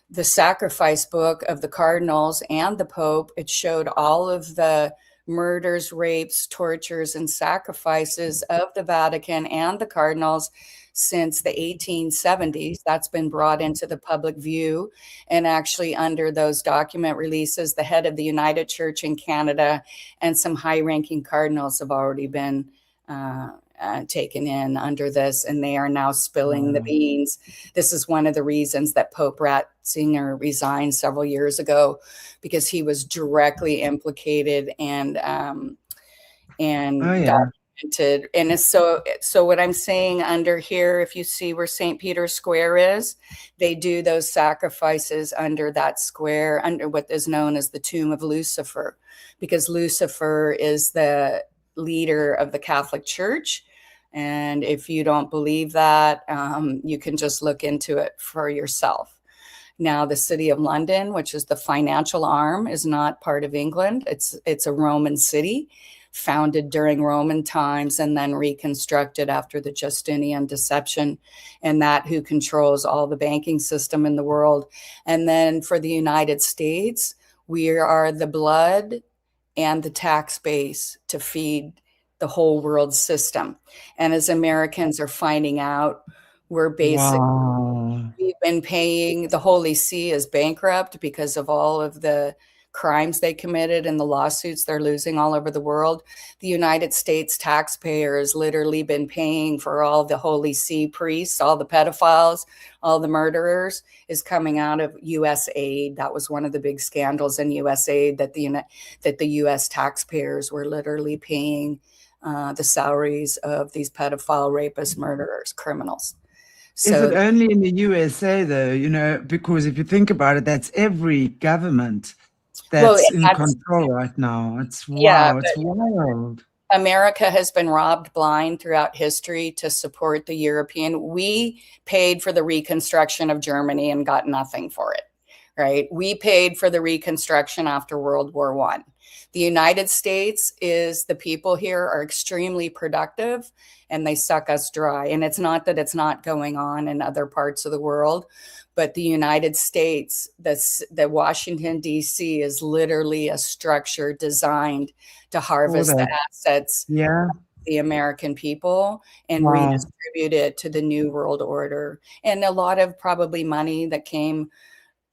the sacrifice book of the cardinals and the Pope. It showed all of the murders, rapes, tortures, and sacrifices of the Vatican and the cardinals since the 1870s. That's been brought into the public view. And actually, under those document releases, the head of the United Church in Canada and some high-ranking cardinals have already been taken in under this, and they are now spilling the beans. This is one of the reasons that Pope Ratzinger resigned several years ago, because he was directly implicated and documented. And so what I'm saying under here, if you see where St. Peter's Square is, they do those sacrifices under that square, under what is known as the tomb of Lucifer, because Lucifer is the leader of the Catholic Church. And if you don't believe that, you can just look into it for yourself. Now, the City of London, which is the financial arm, is not part of England. It's a Roman city, founded during Roman times and then reconstructed after the Justinian deception, and that who controls all the banking system in the world. And then for the United States, we are the blood and the tax base to feed the whole world system. And as Americans are finding out, we're basically, we've been paying, the Holy See is bankrupt because of all of the crimes they committed and the lawsuits they're losing all over the world. The United States taxpayer has literally been paying for all the Holy See priests, all the pedophiles, all the murderers, is coming out of U.S. aid. That was one of the big scandals in U.S. aid, that the U.S. taxpayers were literally paying the salaries of these pedophile, rapists, murderers, criminals. So, is it only in the USA, though? Because if you think about it, that's every government that's in control right now. It's wild. America has been robbed blind throughout history to support the European. We paid for the reconstruction of Germany and got nothing for it, right? We paid for the reconstruction after World War I. The United States is, the people here are extremely productive and they suck us dry. And it's not that it's not going on in other parts of the world, but the United States, the Washington, D.C. is literally a structure designed to harvest the assets of the American people and redistribute it to the New World Order. And a lot of probably money that came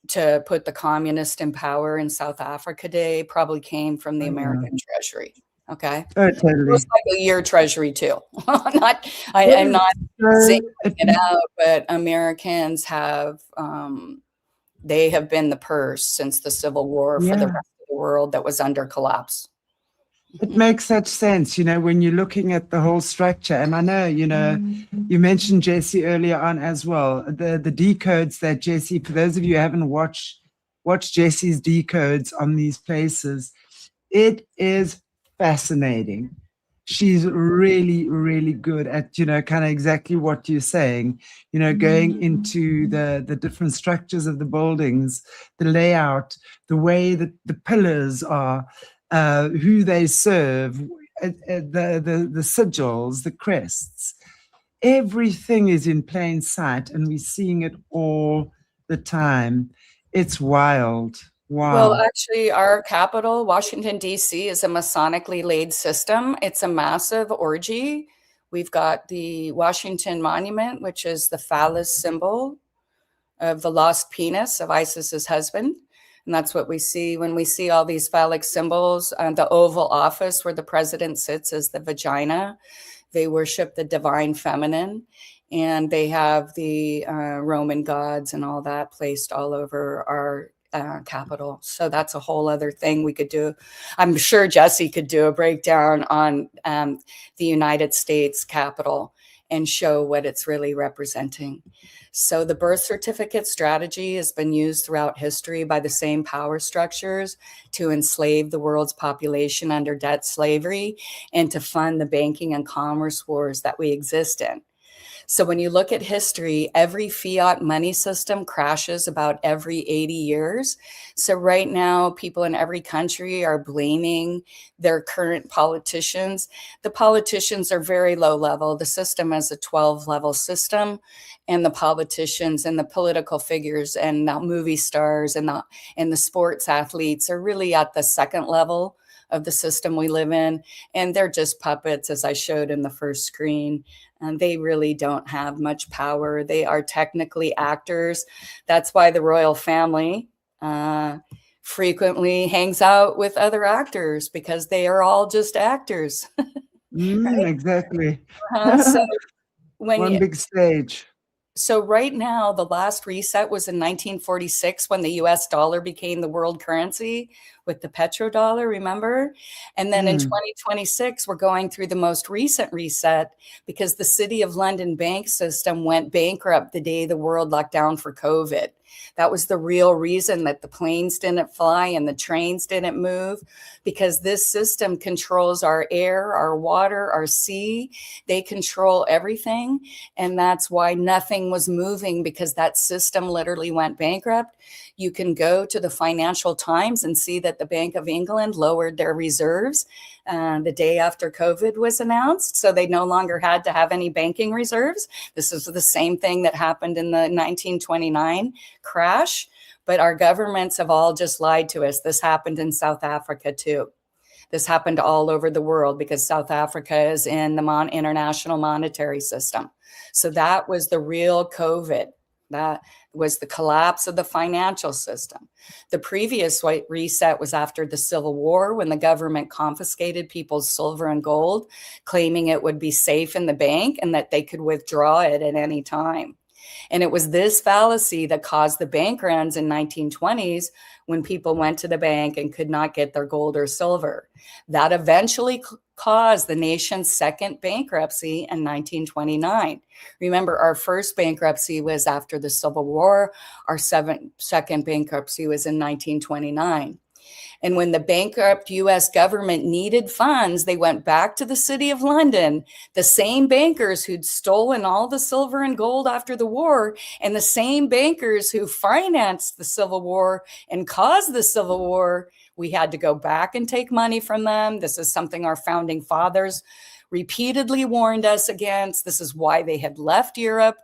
to put the communist in power in South Africa Day probably came from the American Treasury. Okay. Oh, totally. Most likely your Treasury too. I'm not saying it out, but Americans have, they have been the purse since the Civil War for the rest of the world that was under collapse. It makes such sense, when you're looking at the whole structure. And I know, you mentioned Jesse earlier on as well, the decodes that Jesse, for those of you who haven't watched Jesse's decodes on these places, it is fascinating. She's really, really good at, kind of exactly what you're saying, going into the different structures of the buildings, the layout, the way that the pillars are, who they serve, the sigils, the crests. Everything is in plain sight, and we're seeing it all the time. It's wild. Wow. Well, actually, our capital, Washington, D.C., is a Masonically laid system. It's a massive orgy. We've got the Washington Monument, which is the phallus symbol of the lost penis of Isis's husband. And that's what we see when we see all these phallic symbols. The Oval Office where the president sits is the vagina. They worship the divine feminine. and they have the Roman gods and all that placed all over our capital. So that's a whole other thing we could do. I'm sure Jesse could do a breakdown on the United States Capitol and show what it's really representing. So the birth certificate strategy has been used throughout history by the same power structures to enslave the world's population under debt slavery and to fund the banking and commerce wars that we exist in. So when you look at history, every fiat money system crashes about every 80 years. So right now, people in every country are blaming their current politicians. The politicians are very low level. The system is a 12-level system, and the politicians and the political figures and the movie stars and the sports athletes are really at the second level of the system we live in. And they're just puppets, as I showed in the first screen. And they really don't have much power. They are technically actors. That's why the royal family frequently hangs out with other actors, because they are all just actors. Right? Exactly. So when One big stage. So right now, the last reset was in 1946 when the US dollar became the world currency with the petrodollar, remember? And then in 2026, we're going through the most recent reset because the City of London bank system went bankrupt the day the world locked down for COVID. That was the real reason that the planes didn't fly and the trains didn't move, because this system controls our air, our water, our sea. They control everything. And that's why nothing was moving, because that system literally went bankrupt. You can go to the Financial Times and see that the Bank of England lowered their reserves the day after COVID was announced. So they no longer had to have any banking reserves. This is the same thing that happened in the 1929 crash. But our governments have all just lied to us. This happened in South Africa too. This happened all over the world because South Africa is in the international monetary system. So that was the real COVID. That was the collapse of the financial system. The previous reset was after the Civil War, when the government confiscated people's silver and gold, claiming it would be safe in the bank and that they could withdraw it at any time. And it was this fallacy that caused the bank runs in 1920s, when people went to the bank and could not get their gold or silver. That eventually caused the nation's second bankruptcy in 1929. Remember, our first bankruptcy was after the Civil War. Our second bankruptcy was in 1929. And when the bankrupt US government needed funds, they went back to the City of London, the same bankers who'd stolen all the silver and gold after the war, and the same bankers who financed the Civil War and caused the Civil War. We had to go back and take money from them. This is something our founding fathers repeatedly warned us against. This is why they had left Europe.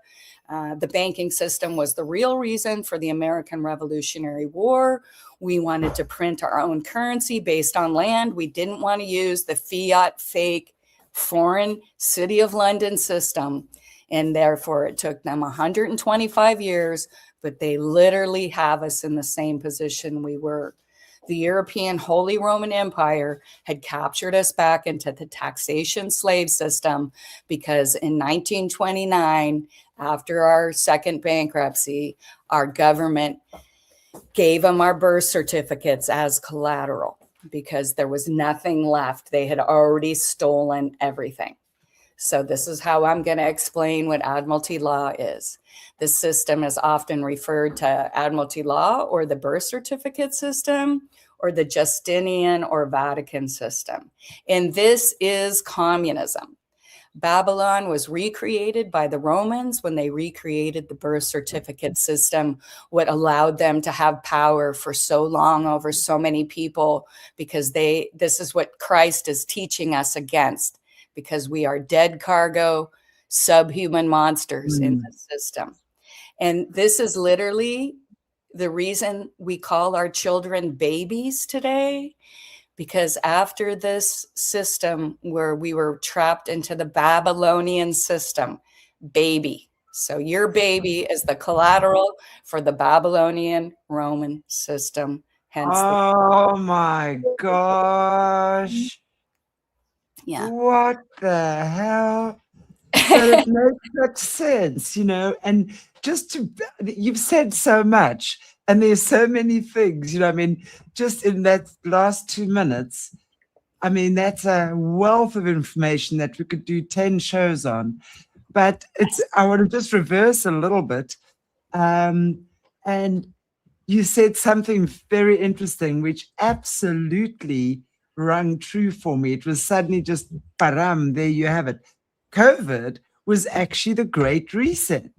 The banking system was the real reason for the American Revolutionary War. We wanted to print our own currency based on land. We didn't want to use the fiat, fake, foreign City of London system. And therefore, it took them 125 years, but they literally have us in the same position we were. The European Holy Roman Empire had captured us back into the taxation slave system, because in 1929, after our second bankruptcy, our government gave them our birth certificates as collateral because there was nothing left. They had already stolen everything. So this is how I'm going to explain what Admiralty law is. The system is often referred to Admiralty law or the birth certificate system or the Justinian or Vatican system. And this is communism. Babylon was recreated by the Romans when they recreated the birth certificate system, what allowed them to have power for so long over so many people, because this is what Christ is teaching us against, because we are dead cargo, subhuman monsters in the system. And this is literally the reason we call our children babies today, because after this system where we were trapped into the Babylonian system, baby. So your baby is the collateral for the Babylonian Roman system. Hence oh my gosh. Yeah. What the hell? but it makes such sense, and you've said so much, and there's so many things, I mean, just in that last 2 minutes, I mean, that's a wealth of information that we could do 10 shows on. But I want to just reverse a little bit. And you said something very interesting, which absolutely rang true for me. It was suddenly just, param, there you have it. COVID was actually the Great Reset.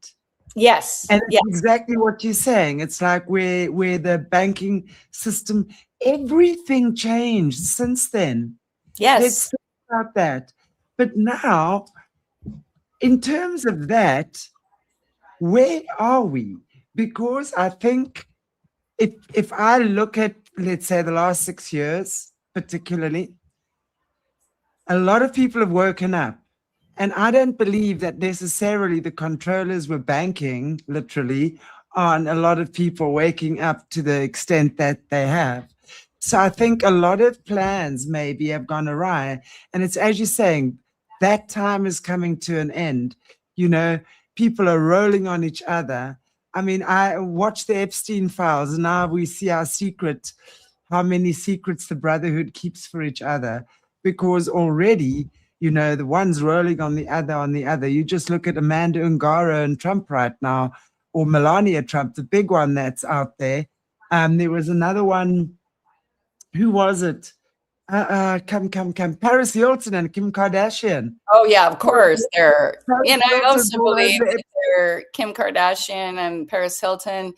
Yes. And Yes. it's exactly what you're saying. It's like where the banking system, everything changed since then. Yes. Let's think about that. But now, in terms of that, where are we? Because I think if I look at, let's say, the last 6 years, particularly, a lot of people have woken up. And I don't believe that necessarily the controllers were banking, literally, on a lot of people waking up to the extent that they have. So I think a lot of plans maybe have gone awry. And it's, as you're saying, that time is coming to an end. People are rolling on each other. I mean, I watched the Epstein files, and now we see how many secrets the Brotherhood keeps for each other, because already, the one's rolling on the other. You just look at Amanda Ungaro and Trump right now, or Melania Trump, the big one that's out there. There was another one. Who was it? Paris Hilton and Kim Kardashian. Oh yeah, of course. They're, and I also believe that they're Kim Kardashian and Paris Hilton.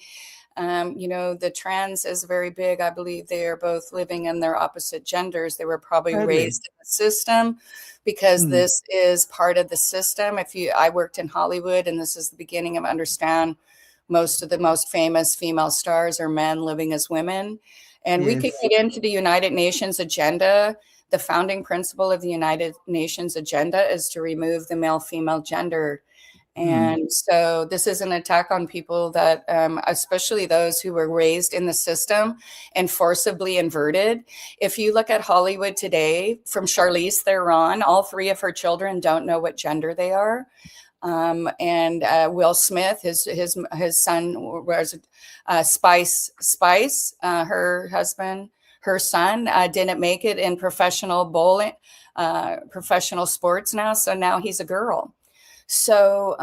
The trans is very big. I believe they are both living in their opposite genders. They were probably raised in the system, because this is part of the system. I worked in Hollywood, and this is the beginning of understand most of the most famous female stars are men living as women. And we could get into the United Nations agenda. The founding principle of the United Nations agenda is to remove the male-female gender. And so this is an attack on people that, especially those who were raised in the system and forcibly inverted. If you look at Hollywood today, from Charlize Theron, all 3 of her children don't know what gender they are. And Will Smith, his son was Spice, her husband, her son didn't make it in professional bowling, professional sports now. So now he's a girl. So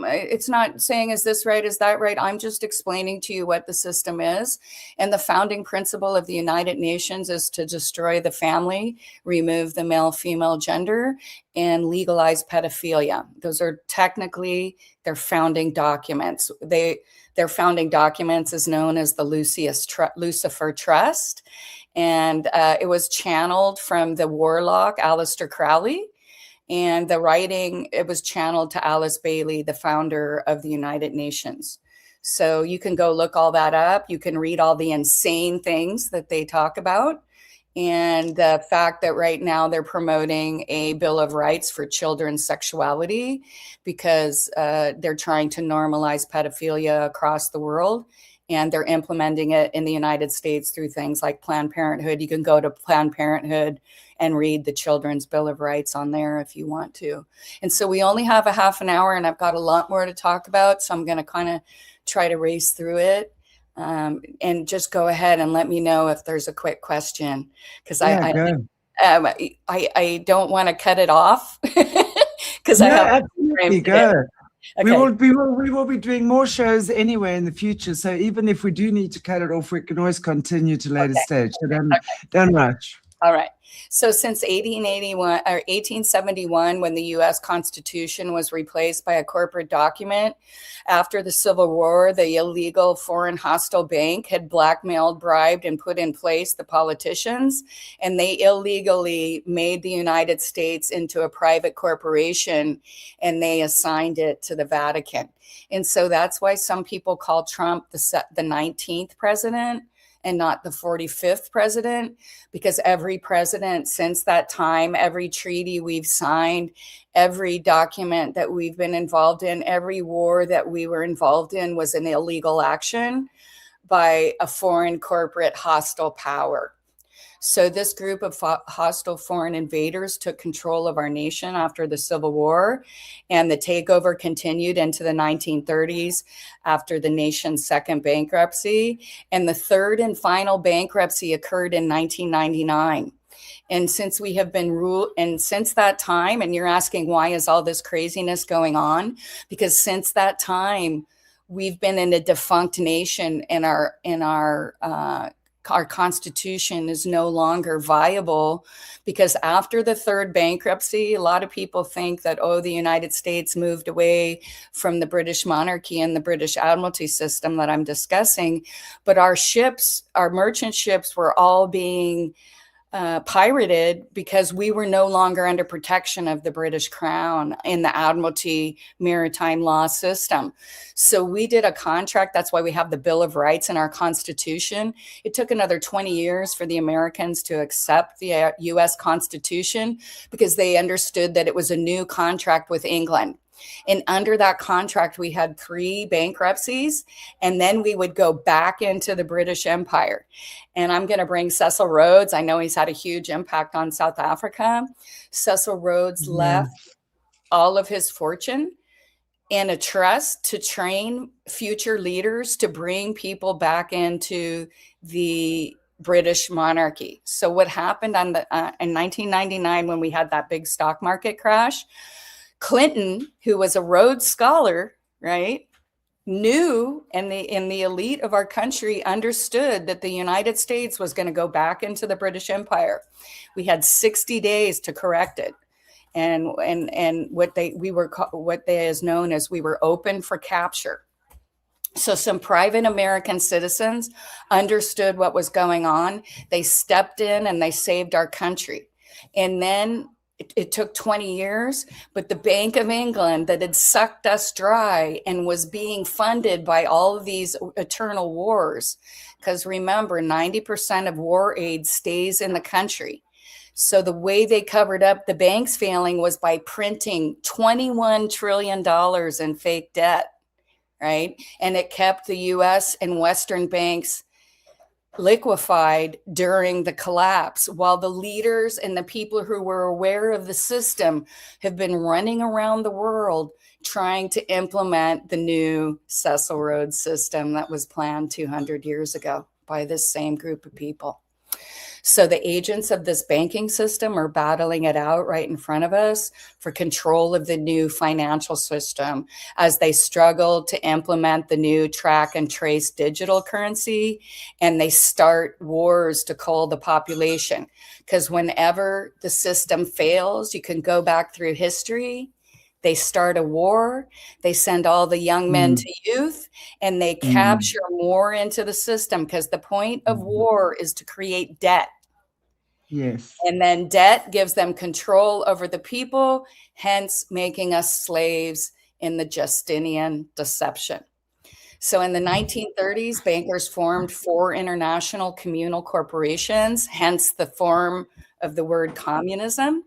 it's not saying, is this right? Is that right? I'm just explaining to you what the system is. And the founding principle of the United Nations is to destroy the family, remove the male-female gender, and legalize pedophilia. Those are technically their founding documents. Their founding documents is known as the Lucifer Trust. And it was channeled from the warlock, Aleister Crowley. And the writing, it was channeled to Alice Bailey, the founder of the United Nations. So you can go look all that up. You can read all the insane things that they talk about. And the fact that right now they're promoting a Bill of Rights for children's sexuality, because they're trying to normalize pedophilia across the world. And they're implementing it in the United States through things like Planned Parenthood. You can go to Planned Parenthood and read the Children's Bill of Rights on there if you want to. And so we only have a half an hour, and I've got a lot more to talk about. So I'm going to kind of try to race through it. And just go ahead and let me know if there's a quick question, because I don't want to cut it off, because I have absolutely go. Okay. We will be doing more shows anyway in the future. So even if we do need to cut it off, we can always continue to later stage. So don't rush. All right. So since 1871, when the U.S. Constitution was replaced by a corporate document, after the Civil War, the illegal foreign hostile bank had blackmailed, bribed, and put in place the politicians, and they illegally made the United States into a private corporation, and they assigned it to the Vatican. And so that's why some people call Trump the 19th president and not the 45th president, because every president since that time, every treaty we've signed, every document that we've been involved in, every war that we were involved in was an illegal action by a foreign corporate hostile power. So this group of hostile foreign invaders took control of our nation after the Civil War, and the takeover continued into the 1930s after the nation's second bankruptcy. And the third and final bankruptcy occurred in 1999. And since we have been ruled, and since that time, and you're asking why is all this craziness going on? Because since that time, we've been in a defunct nation, and our constitution is no longer viable, because after the third bankruptcy, a lot of people think that, oh, the United States moved away from the British monarchy and the British Admiralty system that I'm discussing. But our ships, our merchant ships, were all being pirated because we were no longer under protection of the British Crown in the Admiralty maritime law system. So we did a contract. That's why we have the Bill of Rights in our Constitution. It took another 20 years for the Americans to accept the US Constitution, because they understood that it was a new contract with England. And under that contract, we had 3 bankruptcies, and then we would go back into the British Empire. And I'm going to bring Cecil Rhodes. I know he's had a huge impact on South Africa. Cecil Rhodes left all of his fortune in a trust to train future leaders to bring people back into the British monarchy. So what happened in 1999, when we had that big stock market crash, Clinton, who was a Rhodes Scholar, right, knew, and the elite of our country understood that the United States was going to go back into the British Empire. We had 60 days to correct it. And what is known as we were open for capture. So some private American citizens understood what was going on. They stepped in and they saved our country. And then it took 20 years, but the Bank of England that had sucked us dry and was being funded by all of these eternal wars, because remember, 90% of war aid stays in the country. So the way they covered up the banks failing was by printing $21 trillion in fake debt, right? And it kept the US and Western banks liquefied during the collapse, while the leaders and the people who were aware of the system have been running around the world trying to implement the new Cecil Rhodes system that was planned 200 years ago by this same group of people. So the agents of this banking system are battling it out right in front of us for control of the new financial system as they struggle to implement the new track and trace digital currency, and they start wars to cull the population. Because whenever the system fails, you can go back through history. They start a war, they send all the young men to youth, and they capture more into the system, because the point of war is to create debt. Yes. And then debt gives them control over the people, hence making us slaves in the Justinian deception. So in the 1930s, bankers formed 4 international communal corporations, hence the form of the word communism.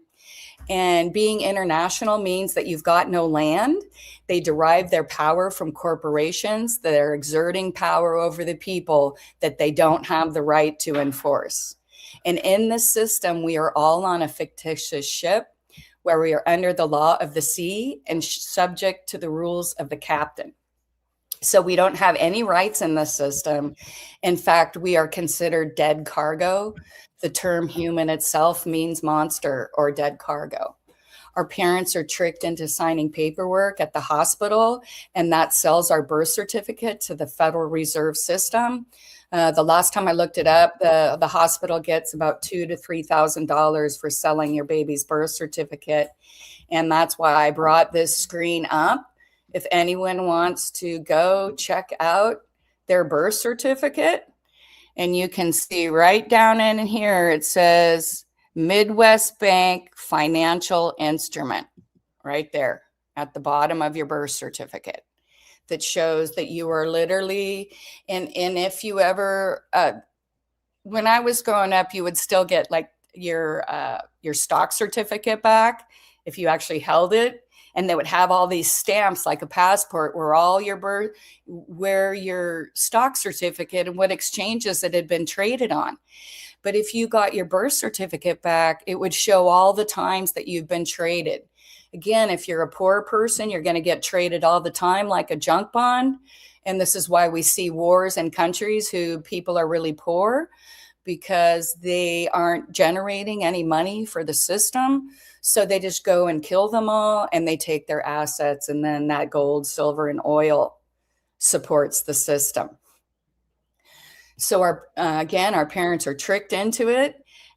And being international means that you've got no land. They derive their power from corporations that are exerting power over the people that they don't have the right to enforce. And in this system, we are all on a fictitious ship where we are under the law of the sea and subject to the rules of the captain. So we don't have any rights in this system. In fact, we are considered dead cargo. The term human itself means monster or dead cargo. Our parents are tricked into signing paperwork at the hospital, and that sells our birth certificate to the Federal Reserve System. The last time I looked it up, the hospital gets about $2,000 to $3,000 for selling your baby's birth certificate. And that's why I brought this screen up. If anyone wants to go check out their birth certificate, and you can see right down in here, it says Midwest Bank Financial Instrument right there at the bottom of your birth certificate, that shows that you are literally, and if you ever, when I was growing up, you would still get like your stock certificate back if you actually held it. And they would have all these stamps like a passport where all your birth, where your stock certificate and what exchanges it had been traded on. But if you got your birth certificate back, it would show all the times that you've been traded. Again, if you're a poor person, you're going to get traded all the time like a junk bond. And this is why we see wars in countries who people are really poor, because they aren't generating any money for the system. So they just go and kill them all, and they take their assets. And then that gold, silver, and oil supports the system. So again, our parents are tricked into it.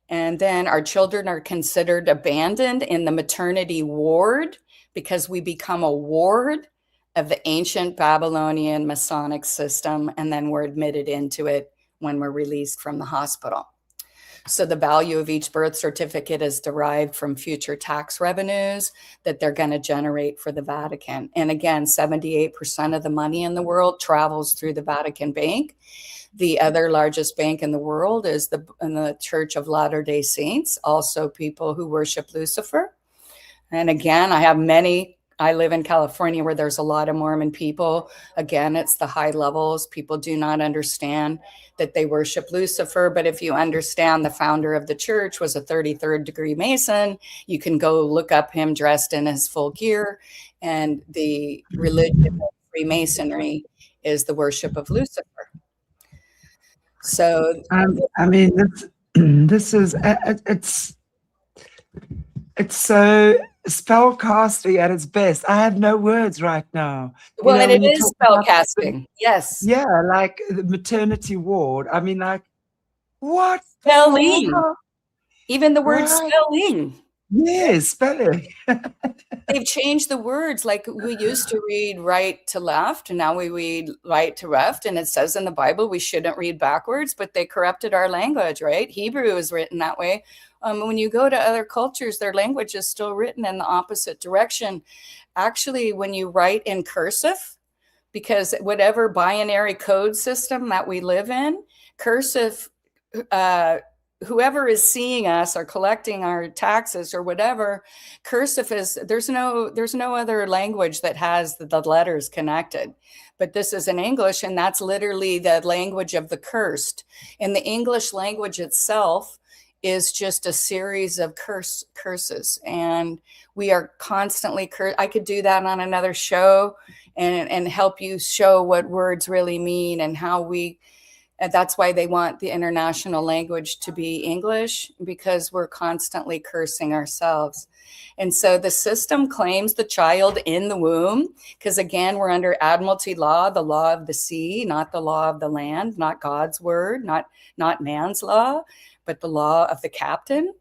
And then our children are considered abandoned in the maternity ward because we become a ward of the ancient Babylonian Masonic system. And then we're admitted into it when we're released from the hospital. So the value of each birth certificate is derived from future tax revenues that they're going to generate for the Vatican. And again, 78% of the money in the world travels through the Vatican Bank. The other largest bank in the world is the Church of Latter-day Saints, also people who worship Lucifer. And again, I live in California where there's a lot of Mormon people. Again, it's the high levels. People do not understand that they worship Lucifer. But if you understand the founder of the church was a 33rd degree Mason, you can go look up him dressed in his full gear. And the religion of Freemasonry is the worship of Lucifer. So, I mean, this is, it's so spellcasting at its best. I have no words right now. Well, and it is spellcasting. Yes. Yeah, like the maternity ward. I mean, like, what? Spelling. Even the word spelling. Yes, spelling. They've changed the words. Like we used to read right to left, and now we read right to left. And it says in the Bible we shouldn't read backwards, but they corrupted our language, right? Hebrew is written that way. When you go to other cultures, their language is still written in the opposite direction. Actually, when you write in cursive, because whatever binary code system that we live in, cursive, whoever is seeing us or collecting our taxes or whatever, cursive is, there's no other language that has the letters connected. But this is in English, and that's literally the language of the cursed. And the English language itself is just a series of curses. And we are constantly cursed. I could do that on another show and help you show what words really mean and how and that's why they want the international language to be English, because we're constantly cursing ourselves. And so the system claims the child in the womb, because again, we're under Admiralty law, the law of the sea, not the law of the land, not God's word, not man's law, but the law of the captain.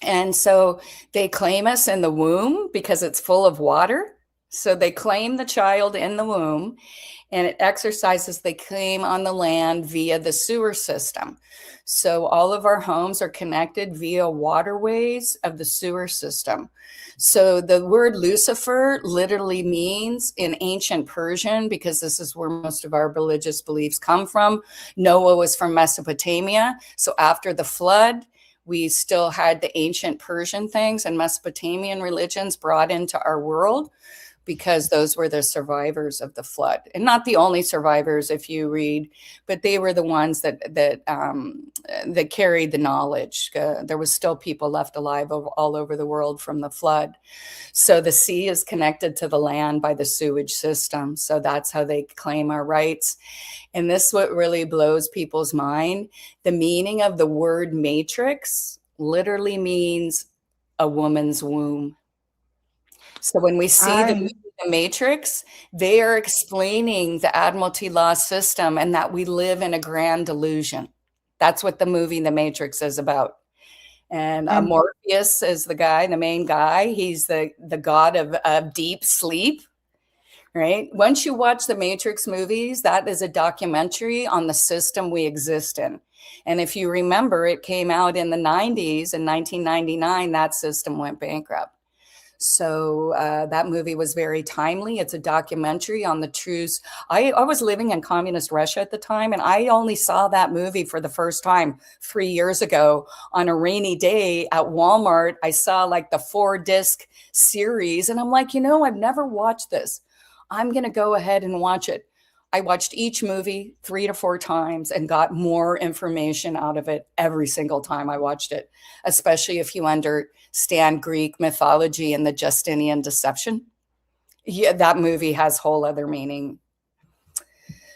And so they claim us in the womb because it's full of water. So they claim the child in the womb, and it exercises the claim on the land via the sewer system. So all of our homes are connected via waterways of the sewer system. So the word Lucifer literally means in ancient Persian, because this is where most of our religious beliefs come from. Noah was from Mesopotamia. So after the flood, we still had the ancient Persian things and Mesopotamian religions brought into our world, because those were the survivors of the flood, and not the only survivors if you read, but they were the ones that carried the knowledge. There was still people left alive all over the world from the flood. So the sea is connected to the land by the sewage system. So that's how they claim our rights. And this is what really blows people's mind. The meaning of the word matrix literally means a woman's womb. So when we see the movie The Matrix, they are explaining the Admiralty law system and that we live in a grand delusion. That's what the movie The Matrix is about. And Morpheus is the main guy. He's the god of deep sleep, right? Once you watch the Matrix movies, that is a documentary on the system we exist in. And if you remember, it came out in the 90s. In 1999, that system went bankrupt. So that movie was very timely. It's a documentary on the truths. I was living in communist Russia at the time, and I only saw that movie for the first time 3 years ago on a rainy day at Walmart. I saw like the 4-disc series, and I'm like, I've never watched this. I'm going to go ahead and watch it. I watched each movie 3 to 4 times and got more information out of it every single time I watched it, especially if you understand Greek mythology and the Justinian deception. Yeah, that movie has whole other meaning.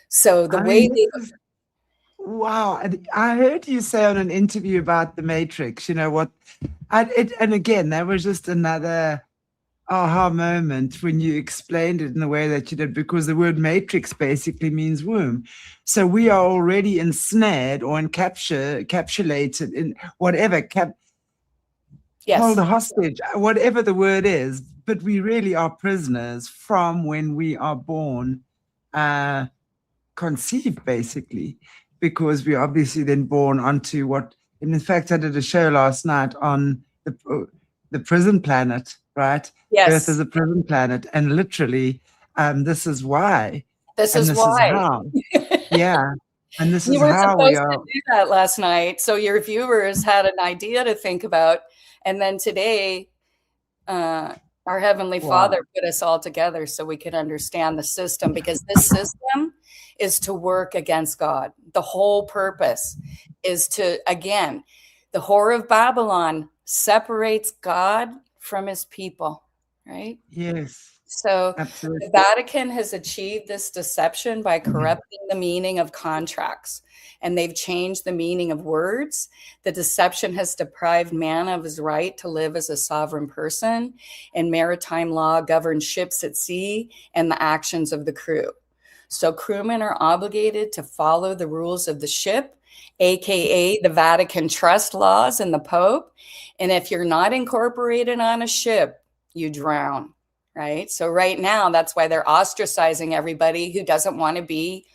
So the I way mean, they, this is wow. And I heard you say on an interview about the Matrix, you know what? And again, that was just another aha moment when you explained it in the way that you did, because the word matrix basically means womb. So we are already ensnared or encapsulated in whatever, hold yes, a hostage, whatever the word is, but we really are prisoners from when we are born, conceived basically, because we obviously then born onto what, and in fact, I did a show last night on the prison planet, right? Earth is yes, a prison planet, and literally, this is why, this and is this is why. how, yeah, and this You is were how we supposed to are. do that last night, so your viewers had an idea to think about, and then today, uh, our Heavenly Wow. Father put us all together so we could understand the system, because this system is to work against God. The whole purpose is to, again, the Whore of Babylon separates God from his people, right? Yes, So the absolutely. Vatican has achieved this deception by corrupting the meaning of contracts, and they've changed the meaning of words. The deception has deprived man of his right to live as a sovereign person, and maritime law governs ships at sea and the actions of the crew. So crewmen are obligated to follow the rules of the ship, aka the Vatican trust laws and the Pope. And if you're not incorporated on a ship, you drown. Right. So right now, that's why they're ostracizing everybody who doesn't want to be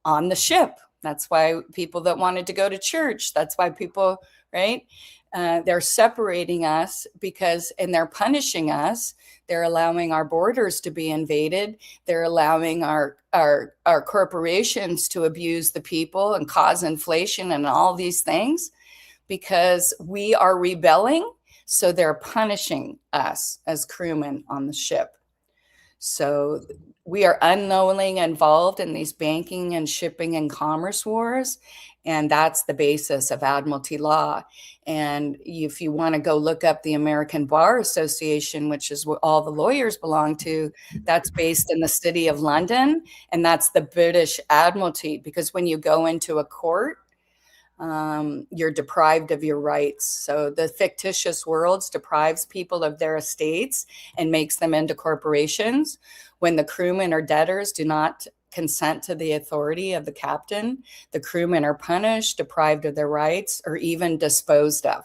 on the ship. That's why people that wanted to go to church, that's why people, right? They're separating us because, and they're punishing us. They're allowing our borders to be invaded. They're allowing our corporations to abuse the people and cause inflation and all these things because we are rebelling. So they're punishing us as crewmen on the ship. So we are unknowingly involved in these banking and shipping and commerce wars. And that's the basis of Admiralty law. And if you want to go look up the American Bar Association, which is what all the lawyers belong to, that's based in the city of London. And that's the British Admiralty, because when you go into a court, you're deprived of your rights. So the fictitious worlds deprives people of their estates and makes them into corporations. When the crewmen or debtors do not consent to the authority of the captain, the crewmen are punished, deprived of their rights, or even disposed of.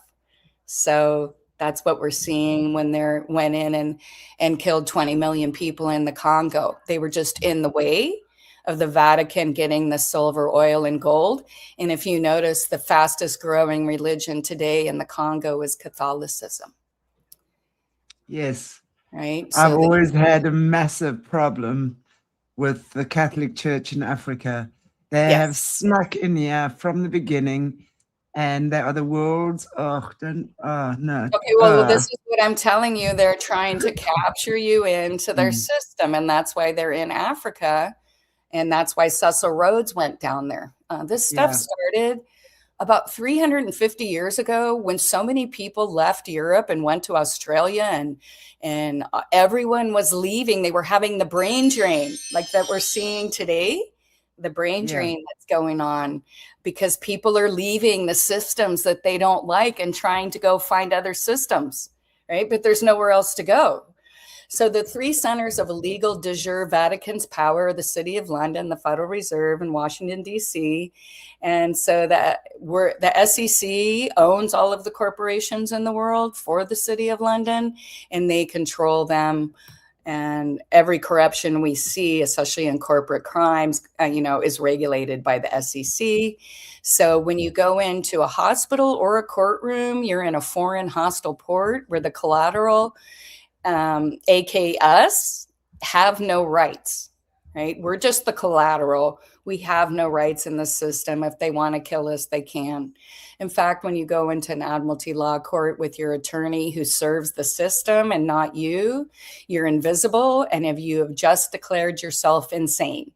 So that's what we're seeing when they went in and killed 20 million people in the Congo. They were just in the way of the Vatican getting the silver, oil, and gold. And if you notice, the fastest growing religion today in the Congo is Catholicism. Yes. Right. I've So always had a massive problem with the Catholic Church in Africa. They have yes. snuck in here from the beginning, and they are the world's, oh, don't, oh, no. Okay, well, this is what I'm telling you. They're trying to capture you into their Mm, system, and that's why they're in Africa. And that's why Cecil Rhodes went down there. This stuff yeah, started about 350 years ago when so many people left Europe and went to Australia, and everyone was leaving. They were having the brain drain like that we're seeing today, the brain yeah. drain that's going on because people are leaving the systems that they don't like and trying to go find other systems, right? But there's nowhere else to go. So the three centers of illegal de jure Vatican's power are the City of London, the Federal Reserve, and Washington, D.C. And so the SEC owns all of the corporations in the world for the City of London, and they control them. And every corruption we see, especially in corporate crimes, is regulated by the SEC. So when you go into a hospital or a courtroom, you're in a foreign hostile port where the collateral aka us, have no rights, right? We're just the collateral. We have no rights in the system. If they want to kill us, they can. In fact, when you go into an Admiralty law court with your attorney who serves the system and not you, you're invisible. And if you have just declared yourself insane,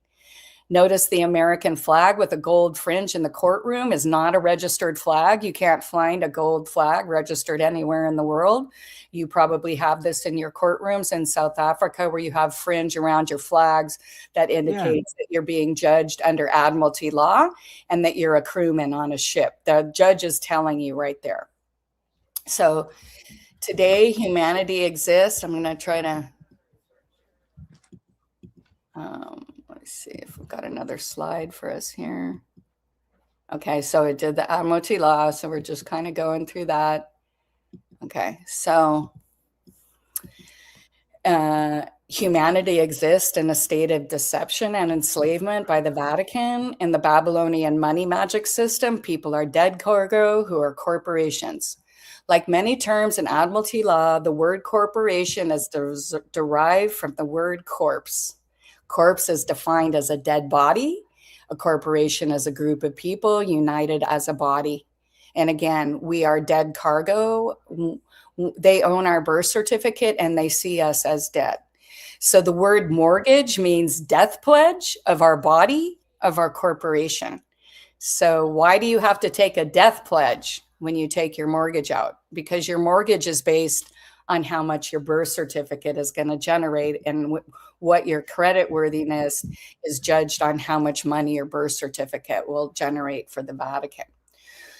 Notice the American flag with a gold fringe in the courtroom is not a registered flag. You can't find a gold flag registered anywhere in the world. You probably have this in your courtrooms in South Africa where you have fringe around your flags that indicates that you're being judged under Admiralty law and that you're a crewman on a ship. The judge is telling you right there. So today, humanity exists. I'm going to try to, let's see if we've got another slide for us here. Okay, so it did the Admiralty law, so we're just kind of going through that. Okay, so humanity exists in a state of deception and enslavement by the Vatican. In the Babylonian money magic system, people are dead cargo who are corporations. Like many terms in Admiralty law, the word corporation is derived from the word corpse. Corpse is defined as a dead body. A corporation is a group of people united as a body. And again, we are dead cargo. They own our birth certificate and they see us as dead. So the word mortgage means death pledge of our body, of our corporation. So why do you have to take a death pledge when you take your mortgage out? Because your mortgage is based on how much your birth certificate is going to generate, and what your credit worthiness is judged on how much money your birth certificate will generate for the Vatican.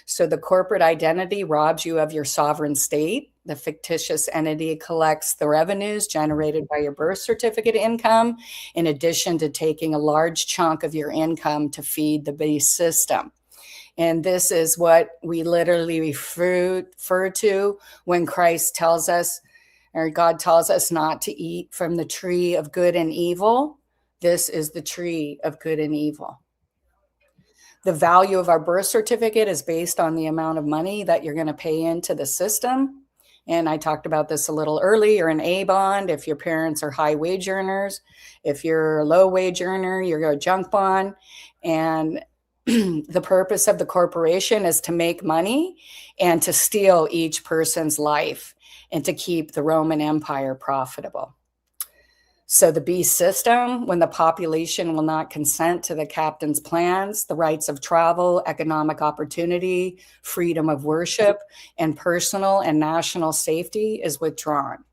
So the corporate identity robs you of your sovereign state. The fictitious entity collects the revenues generated by your birth certificate income, in addition to taking a large chunk of your income to feed the beast system. And this is what we literally refer to when Christ tells us, or God tells us, not to eat from the tree of good and evil. This is the tree of good and evil. The value of our birth certificate is based on the amount of money that you're going to pay into the system. And I talked about this a little earlier. An A bond, if your parents are high wage earners. If you're a low wage earner, you're a junk bond. And the purpose of the corporation is to make money and to steal each person's life and to keep the Roman Empire profitable. So the beast system, when the population will not consent to the captain's plans, the rights of travel, economic opportunity, freedom of worship, and personal and national safety is withdrawn.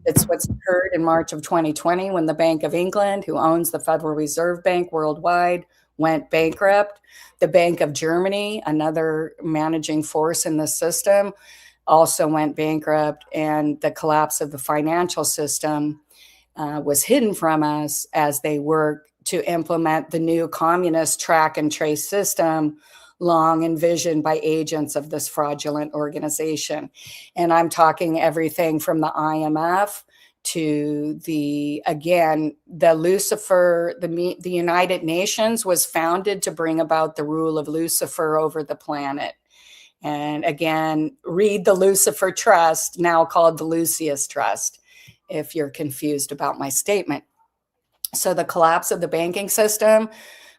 It's what's occurred in March of 2020 when the Bank of England, who owns the Federal Reserve Bank worldwide, went bankrupt. The Bank of Germany, another managing force in the system, also went bankrupt, and the collapse of the financial system was hidden from us as they work to implement the new communist track and trace system long envisioned by agents of this fraudulent organization. And I'm talking everything from the IMF to the Lucifer, the United Nations was founded to bring about the rule of Lucifer over the planet. And again, read the Lucifer Trust, now called the Lucius Trust, if you're confused about my statement. So the collapse of the banking system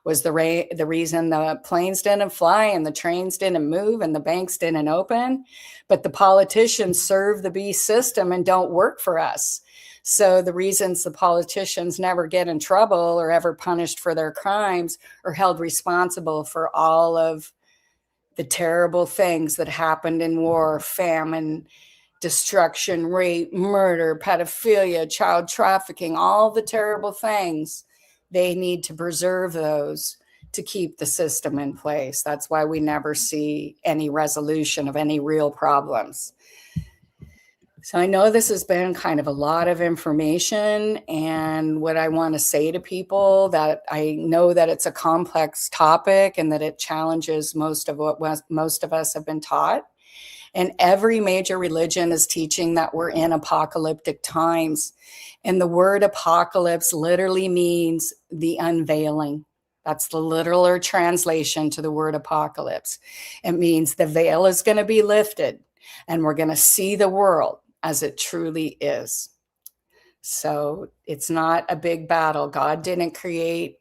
was the reason the planes didn't fly and the trains didn't move and the banks didn't open. But the politicians serve the beast system and don't work for us. So the reasons the politicians never get in trouble or ever punished for their crimes or held responsible for all of the terrible things that happened in war, famine, destruction, rape, murder, pedophilia, child trafficking, all the terrible things, they need to preserve those to keep the system in place. That's why we never see any resolution of any real problems. So I know this has been kind of a lot of information, and what I want to say to people, that I know that it's a complex topic and that it challenges most of what most of us have been taught. And every major religion is teaching that we're in apocalyptic times. And the word apocalypse literally means the unveiling. That's the literal translation to the word apocalypse. It means the veil is going to be lifted and we're going to see the world as it truly is. So it's not a big battle. God didn't create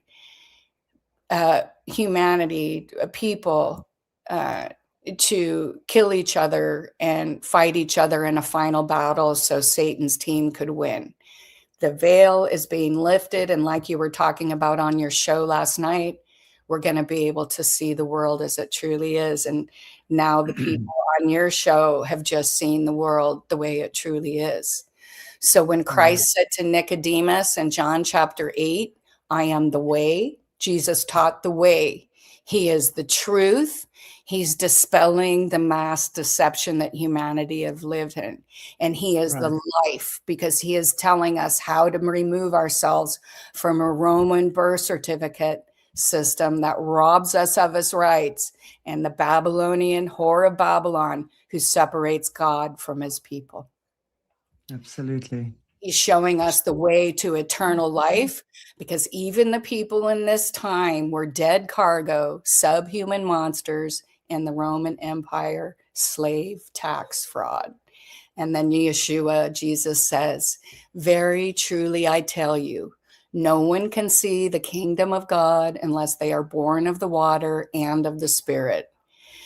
humanity, people, to kill each other and fight each other in a final battle so Satan's team could win. The veil is being lifted. And like you were talking about on your show last night, we're going to be able to see the world as it truly is. And now the people on your show have just seen the world the way it truly is. So when Christ said to Nicodemus in John chapter 8, I am the way, Jesus taught the way. He is the truth. He's dispelling the mass deception that humanity have lived in. And he is the life, because he is telling us how to remove ourselves from a Roman birth certificate system that robs us of his rights, and the Babylonian whore of Babylon who separates God from his people. Absolutely. He's showing us the way to eternal life, because even the people in this time were dead cargo, subhuman monsters in the Roman Empire, slave tax fraud. And then Yeshua, Jesus says, very truly I tell you, no one can see the kingdom of God unless they are born of the water and of the Spirit.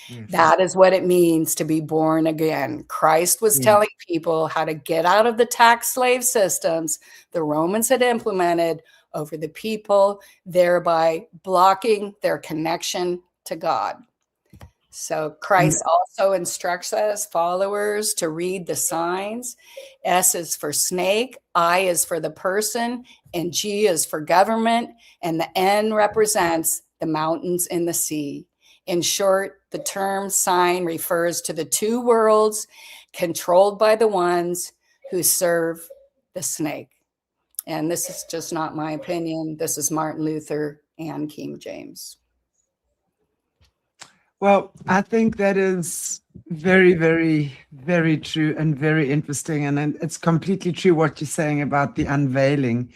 Yes. That is what it means to be born again. Christ was telling people how to get out of the tax slave systems the Romans had implemented over the people, thereby blocking their connection to God. So Christ also instructs us followers to read the signs. S is for snake, I is for the person, and G is for government, and the N represents the mountains and the sea. In short, the term sign refers to the two worlds controlled by the ones who serve the snake. And this is just not my opinion. This is Martin Luther and King James. Well, I think that is very, very, very true and very interesting. And it's completely true what you're saying about the unveiling,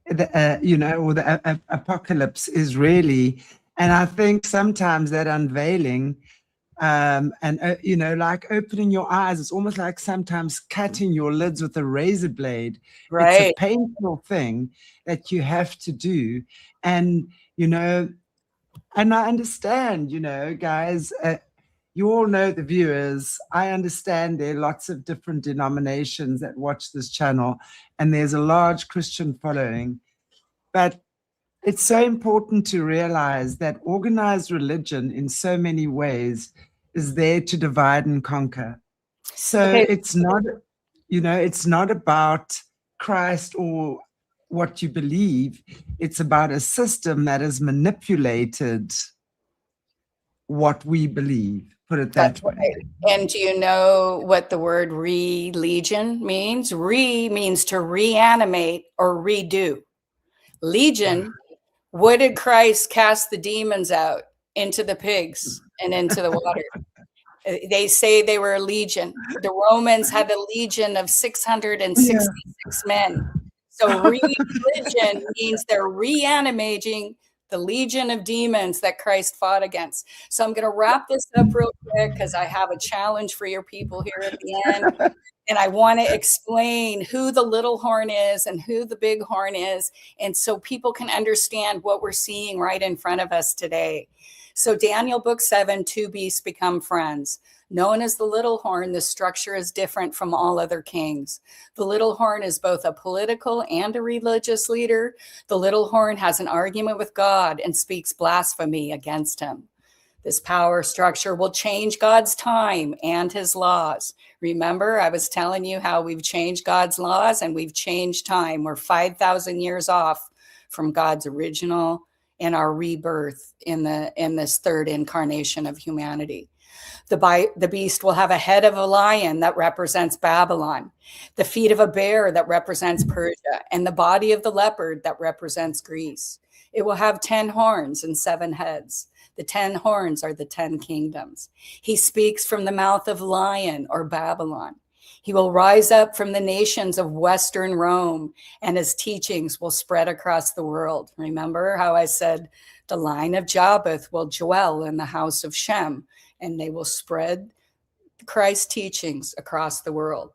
or the apocalypse is really. And I think sometimes that unveiling like opening your eyes, it's almost like sometimes cutting your lids with a razor blade. Right. It's a painful thing that you have to do. And, and I understand, guys, you all know, the viewers, I understand there are lots of different denominations that watch this channel, and there's a large Christian following. But it's so important to realize that organized religion in so many ways is there to divide and conquer. So it's not, it's not about Christ or what you believe. It's about a system that has manipulated what we believe, put it that way. And do you know what the word religion means? Re means to reanimate or redo. Legion, what did Christ cast the demons out? Into the pigs and into the water. They say they were a legion. The Romans had a legion of 666 men. So religion means they're reanimating the legion of demons that Christ fought against. So I'm going to wrap this up real quick because I have a challenge for your people here at the end. And I want to explain who the little horn is and who the big horn is. And so people can understand what we're seeing right in front of us today. So Daniel book 7, two beasts become friends. Known as the little horn, the structure is different from all other kings. The little horn is both a political and a religious leader. The little horn has an argument with God and speaks blasphemy against him. This power structure will change God's time and his laws. Remember, I was telling you how we've changed God's laws and we've changed time. We're 5,000 years off from God's original and our rebirth in this third incarnation of humanity. The beast will have a head of a lion that represents Babylon, the feet of a bear that represents Persia, and the body of the leopard that represents Greece. It will have 10 horns and 7 heads. The 10 horns are the 10 kingdoms. He speaks from the mouth of lion or Babylon. He will rise up from the nations of Western Rome, and his teachings will spread across the world. Remember how I said the line of Japheth will dwell in the house of Shem, and they will spread Christ's teachings across the world.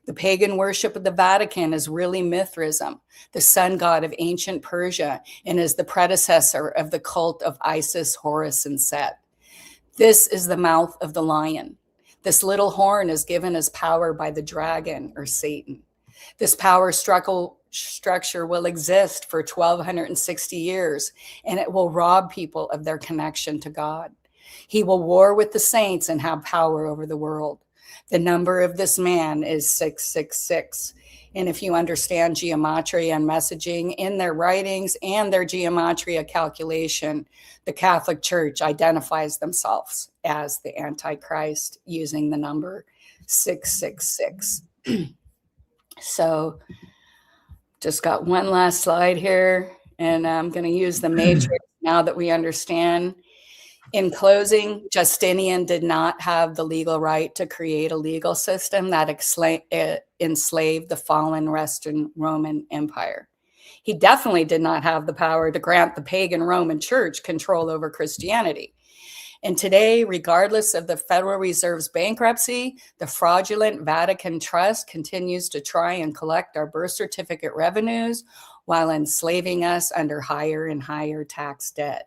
The pagan worship of the Vatican is really Mithraism, the sun god of ancient Persia, and is the predecessor of the cult of Isis, Horus, and Set. This is the mouth of the lion. This little horn is given as power by the dragon or Satan. This power struggle structure will exist for 1,260 years, and it will rob people of their connection to God. He will war with the saints and have power over the world. The number of this man is 666. And if you understand geometry and messaging in their writings and their geometria calculation, the Catholic Church identifies themselves as the Antichrist using the number 666. So just got one last slide here, and I'm going to use the matrix now that we understand. In closing, Justinian did not have the legal right to create a legal system that enslaved the fallen Western Roman Empire. He definitely did not have the power to grant the pagan Roman Church control over Christianity. And today, regardless of the Federal Reserve's bankruptcy, the fraudulent Vatican Trust continues to try and collect our birth certificate revenues while enslaving us under higher and higher tax debt.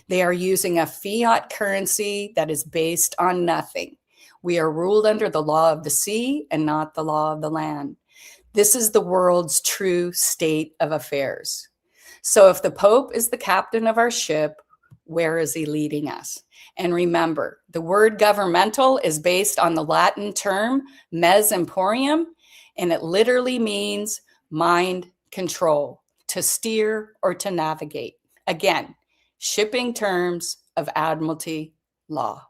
They are using a fiat currency that is based on nothing. We are ruled under the law of the sea and not the law of the land. This is the world's true state of affairs. So if the Pope is the captain of our ship, where is he leading us? And remember, the word governmental is based on the Latin term mens emporium, and it literally means mind control, to steer or to navigate. Again, shipping terms of Admiralty law.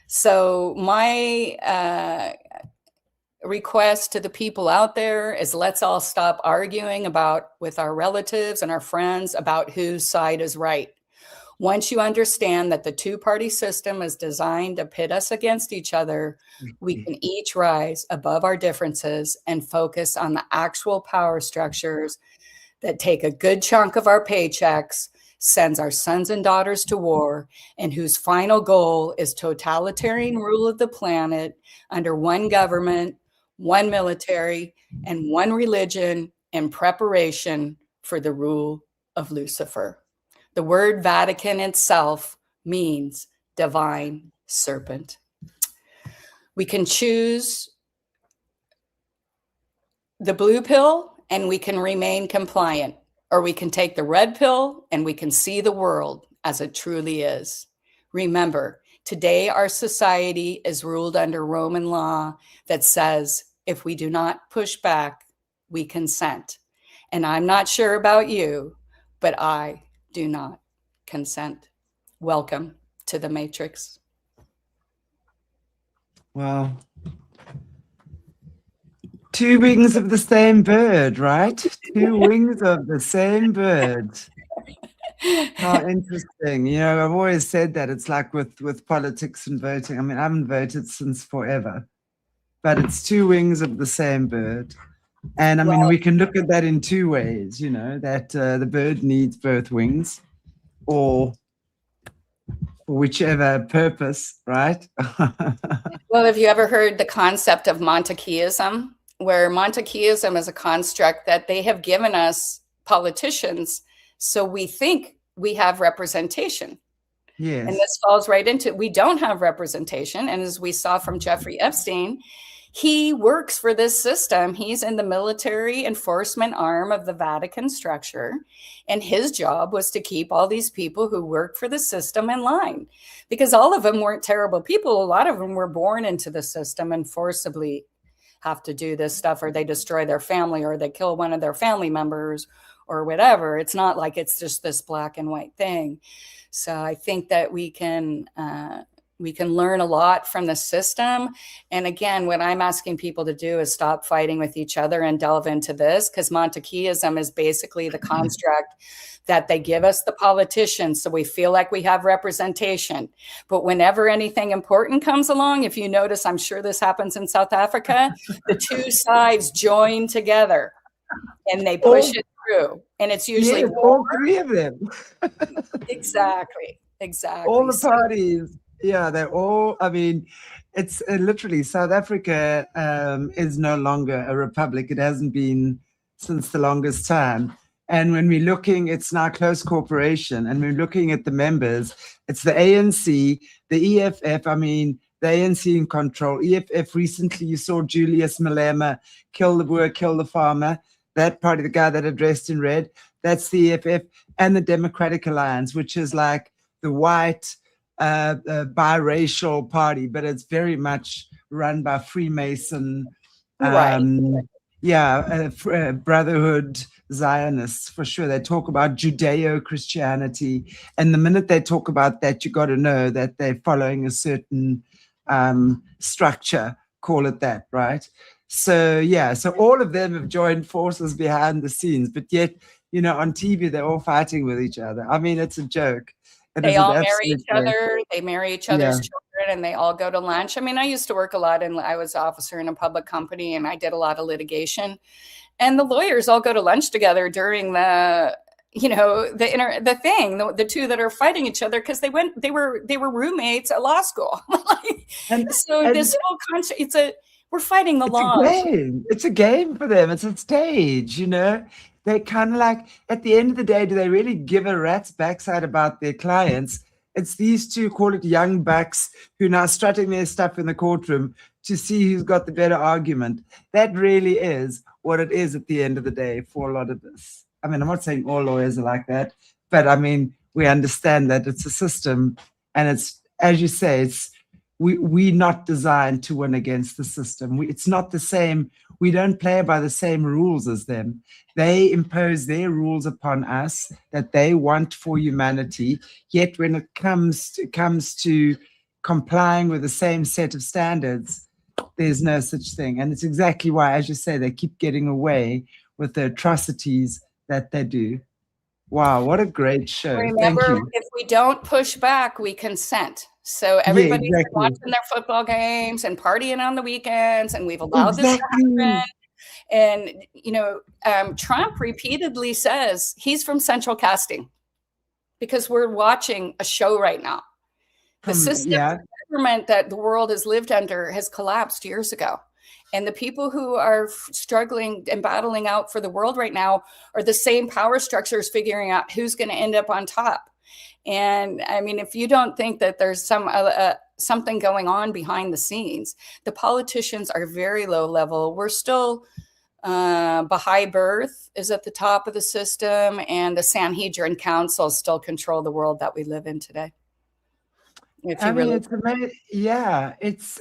So my request to the people out there is let's all stop arguing with our relatives and our friends about whose side is right. Once you understand that the two-party system is designed to pit us against each other, we can each rise above our differences and focus on the actual power structures that take a good chunk of our paychecks, sends our sons and daughters to war, and whose final goal is totalitarian rule of the planet under one government, one military, and one religion in preparation for the rule of Lucifer. The word Vatican itself means divine serpent. We can choose the blue pill and we can remain compliant, or we can take the red pill and we can see the world as it truly is. Remember, today our society is ruled under Roman law that says if we do not push back, we consent. And I'm not sure about you, but I do not consent. Welcome to the Matrix. Wow. Two wings of the same bird, right? Two wings of the same bird. How interesting. You know, I've always said that it's like with politics and voting. I mean, I haven't voted since forever, but it's two wings of the same bird. And I mean, we can look at that in two ways, you know, that the bird needs both wings, or for whichever purpose, right? Well, have you ever heard the concept of Monarchism, where Monarchism is a construct that they have given us politicians, so we think we have representation. Yes. And this falls right into, we don't have representation. And as we saw from Jeffrey Epstein, he works for this system. He's in the military enforcement arm of the Vatican structure. And his job was to keep all these people who work for the system in line, because all of them weren't terrible people. A lot of them were born into the system and forcibly have to do this stuff, or they destroy their family, or they kill one of their family members, or whatever. It's not like it's just this black and white thing. So I think that we can learn a lot from the system. And again, what I'm asking people to do is stop fighting with each other and delve into this, because Monarchism is basically the construct that they give us, the politicians, so we feel like we have representation. But whenever anything important comes along, if you notice, I'm sure this happens in South Africa, the two sides join together and they push it through. And it's usually all three of them. Exactly. All the parties. Yeah, they're all, I mean, it's literally South Africa is no longer a republic. It hasn't been since the longest time. And when we're looking, it's now close corporation. And we're looking at the members, it's the ANC, the EFF, I mean, the ANC in control. EFF recently, you saw Julius Malema kill the farmer. that party, the guy that are dressed in red, that's the EFF, and the Democratic Alliance, which is like the white biracial party, but it's very much run by Freemason, Right. Brotherhood Zionists for sure. They talk about Judeo-Christianity, and the minute they talk about that, you got to know that they're following a certain structure. Call it that, right? So yeah, so all of them have joined forces behind the scenes, but yet, on TV they're all fighting with each other. I mean, it's a joke. They all marry each other. They marry each other's Yeah. children, and they all go to lunch. I mean, I used to work a lot, and I was an officer in a public company, and I did a lot of litigation. And the lawyers all go to lunch together during the two that are fighting each other because they were roommates at law school. This whole concept, we're fighting the laws. It's a game for them. It's a stage, They kind of like, at the end of the day, do they really give a rat's backside about their clients? It's these two, call it young bucks, who are now strutting their stuff in the courtroom to see who's got the better argument. That really is what it is at the end of the day for a lot of this. I mean, I'm not saying all lawyers are like that, but I mean, we understand that it's a system, and it's, as you say, we're not designed to win against the system. It's not the same. We don't play by the same rules as them. They impose their rules upon us that they want for humanity. Yet when it comes to complying with the same set of standards, there's no such thing. And it's exactly why, as you say, they keep getting away with the atrocities that they do. Wow, what a great show. Remember, if we don't push back, we consent. So everybody's watching their football games and partying on the weekends, and we've allowed this to happen. And, Trump repeatedly says he's from central casting because we're watching a show right now. The system of government that the world has lived under has collapsed years ago. And the people who are struggling and battling out for the world right now are the same power structures figuring out who's going to end up on top. And I mean, if you don't think that there's something going on behind the scenes, the politicians are very low level. We're still Baha'i birth is at the top of the system, and the Sanhedrin Council still control the world that we live in today. It's amazing. Yeah, it's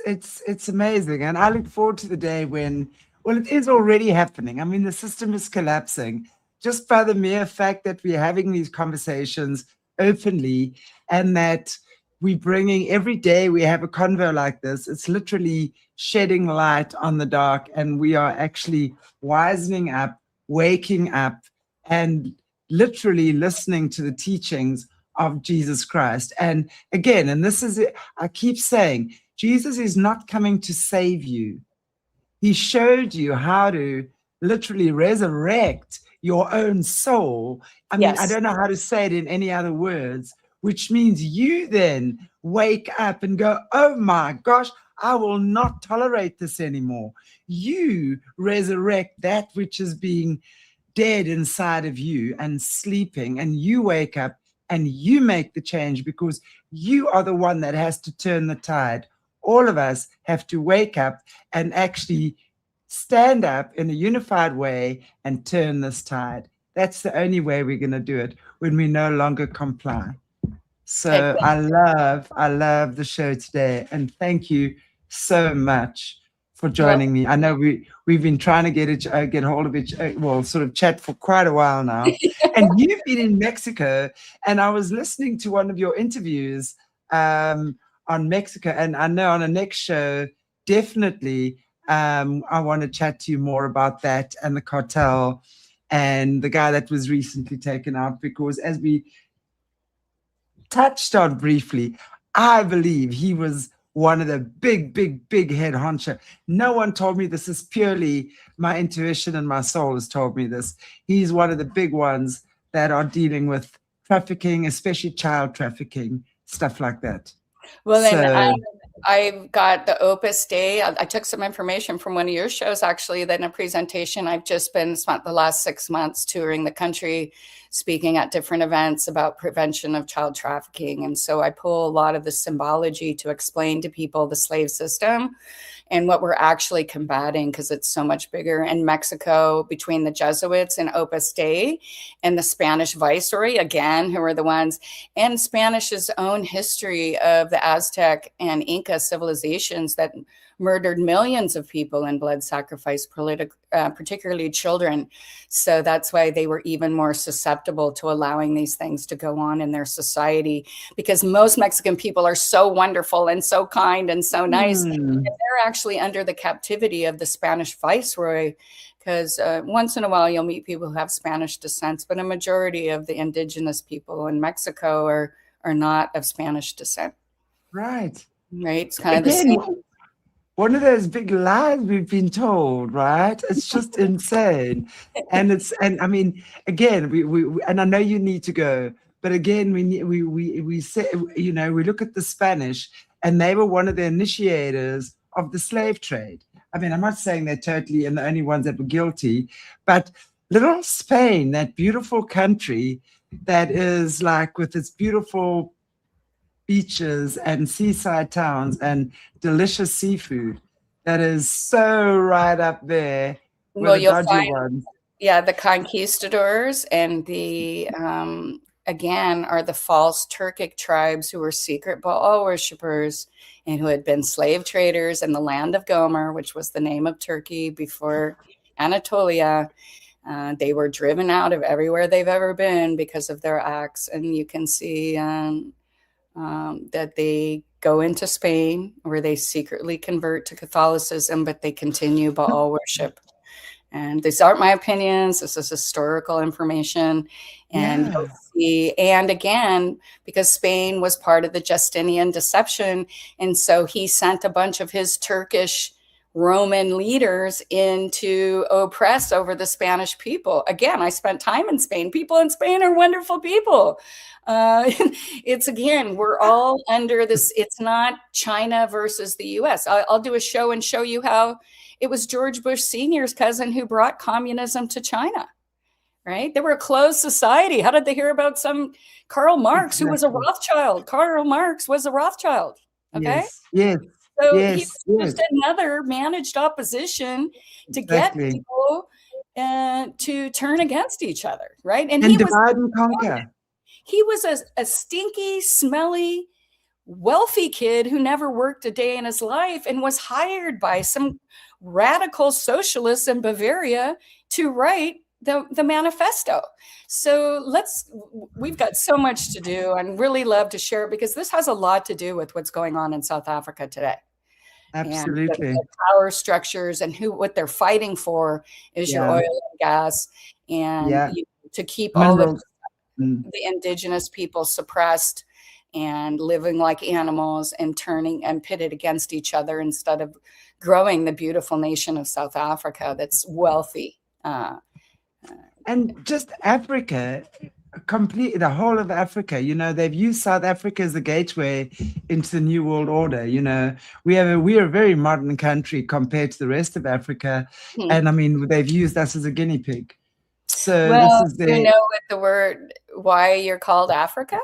amazing. And I look forward to the day when, well, it is already happening. I mean, the system is collapsing just by the mere fact that we're having these conversations openly, and that we're bringing, every day we have a convo like this, it's literally shedding light on the dark, and we are actually wisening up, waking up, and literally listening to the teachings of Jesus Christ. And again, and this is it, I keep saying, Jesus is not coming to save you. He showed you how to literally resurrect your own soul. I mean, I don't know how to say it in any other words, which means you then wake up and go, oh my gosh, I will not tolerate this anymore. You resurrect that which is being dead inside of you and sleeping, and you wake up and you make the change, because you are the one that has to turn the tide. All of us have to wake up and actually stand up in a unified way and turn this tide. That's the only way we're going to do it, when we no longer comply. So I love the show today, and thank you so much for joining me. I know we've been trying to get hold of each, sort of chat for quite a while now. And you've been in Mexico, and I was listening to one of your interviews on Mexico, and I know on the next show, definitely, I want to chat to you more about that and the cartel and the guy that was recently taken out, because as we touched on briefly, I believe he was one of the big head honcho. No one told me this. Is purely my intuition, and my soul has told me this. He's one of the big ones that are dealing with trafficking, especially child trafficking, stuff like that. Well, then I've got the Opus Dei. I took some information from one of your shows, actually, that in a presentation, I've just been spent the last 6 months touring the country, speaking at different events about prevention of child trafficking. And so I pull a lot of the symbology to explain to people the slave system and what we're actually combating, because it's so much bigger. In Mexico, between the Jesuits and Opus Dei and the Spanish Viceroy, again, who are the ones, and Spanish's own history of the Aztec and Inca civilizations that murdered millions of people in blood sacrifice, particularly children. So that's why they were even more susceptible to allowing these things to go on in their society, because most Mexican people are so wonderful and so kind and so nice. And they're actually under the captivity of the Spanish Viceroy, because once in a while you'll meet people who have Spanish descent, but a majority of the indigenous people in Mexico are not of Spanish descent. Right. Right. It's kind of the same. One of those big lies we've been told, right? It's just insane. And I mean, again, we and I know you need to go, but again, we say, you know, we look at the Spanish, and they were one of the initiators of the slave trade. I mean, I'm not saying they're totally and the only ones that were guilty, but little Spain, that beautiful country that is like with its beautiful beaches and seaside towns and delicious seafood, that is so right up there with Well, the you'll dodgy find, ones. yeah, the conquistadors and the again are the false Turkic tribes who were secret Baal worshippers and who had been slave traders in the land of Gomer, which was the name of Turkey before Anatolia. They were driven out of everywhere they've ever been because of their acts, and you can see that they go into Spain where they secretly convert to Catholicism, but they continue Baal worship. And these aren't my opinions. This is historical information. And Yeah. you'll see, and again, because Spain was part of the Justinian deception, and so he sent a bunch of his Turkish Roman leaders in to oppress over the Spanish people. Again, I spent time in Spain. People in Spain are wonderful people. It's again, we're all under this. It's not China versus the US. I'll do a show and show you how it was George Bush Sr.'s cousin who brought communism to China, right? They were a closed society. How did they hear about some Karl Marx, who was a Rothschild? Karl Marx was a Rothschild, okay? Yes. So Yes. he was just another managed opposition to get Exactly. people to turn against each other, right? And divide and conquer. He was a stinky, smelly, wealthy kid who never worked a day in his life and was hired by some radical socialists in Bavaria to write the manifesto. So we've got so much to do, and really love to share it, because this has a lot to do with what's going on in South Africa today. Absolutely. And the power structures and what they're fighting for is your oil and gas, and to keep all the indigenous people suppressed and living like animals and turning and pitted against each other, instead of growing the beautiful nation of South Africa that's wealthy. And just Africa, completely the whole of Africa, you know, they've used South Africa as the gateway into the New World Order. You know, we are a very modern country compared to the rest of Africa. And I mean, they've used us as a guinea pig. So well, this is you know what the word, why you're called Africa?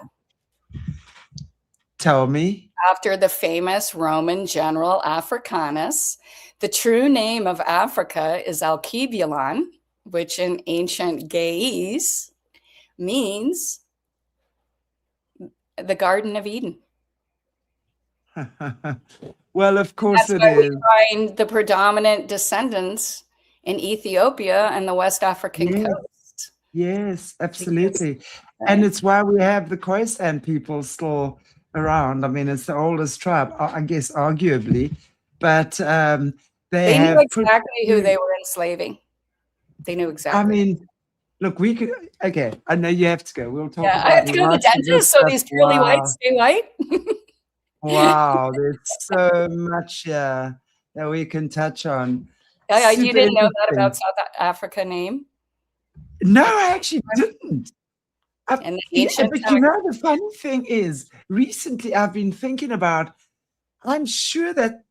Tell me. After the famous Roman general Africanus. The true name of Africa is Alkebulan, which in ancient Ge'ez means the Garden of Eden. Well, of course That's why we find the predominant descendants in Ethiopia and the West African coast. Yes, absolutely. And it's why we have the Khoisan people still around. I mean, it's the oldest tribe, I guess, arguably, but they knew exactly who they were enslaving. They knew exactly. I mean, look, we could, okay, I know you have to go. We'll talk about I have to go to the dentist, so these curly whites stay white. Wow, there's so much that we can touch on. You didn't know that about South Africa name? No, I actually didn't. And the ancient but you know, the funny thing is, recently I've been thinking about I'm sure that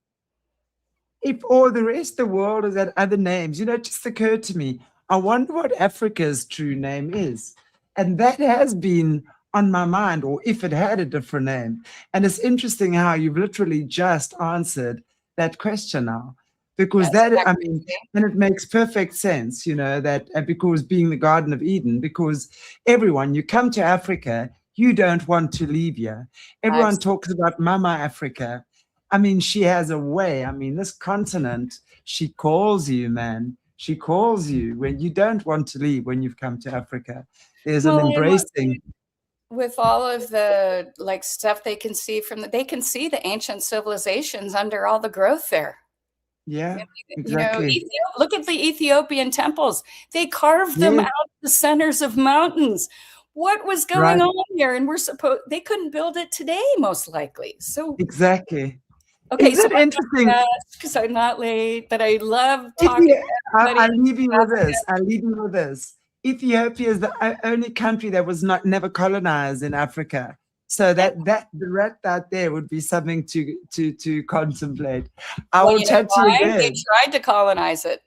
if all the rest of the world has had other names, it just occurred to me, I wonder what Africa's true name is. And that has been on my mind, or if it had a different name. And it's interesting how you've literally just answered that question now. Because Yes, that, I mean, and it makes perfect sense, that because being the Garden of Eden, because everyone, you come to Africa, you don't want to leave here. Everyone talks about Mama Africa. I mean, she has a way. I mean, this continent, she calls you, man. She calls you when you don't want to leave when you've come to Africa. There's an embracing. With all of the stuff they can see they can see the ancient civilizations under all the growth there. Yeah, exactly. Look at the Ethiopian temples. They carved them out of the centers of mountains. What was going on here? And they couldn't build it today, most likely. So exactly. Okay, is it interesting? Because I'm not late, but I love talking. I'll leave you with this. Ethiopia is the only country that was never colonized in Africa. So that the rat out there would be something to contemplate. I will chat to you again. They tried to colonize it.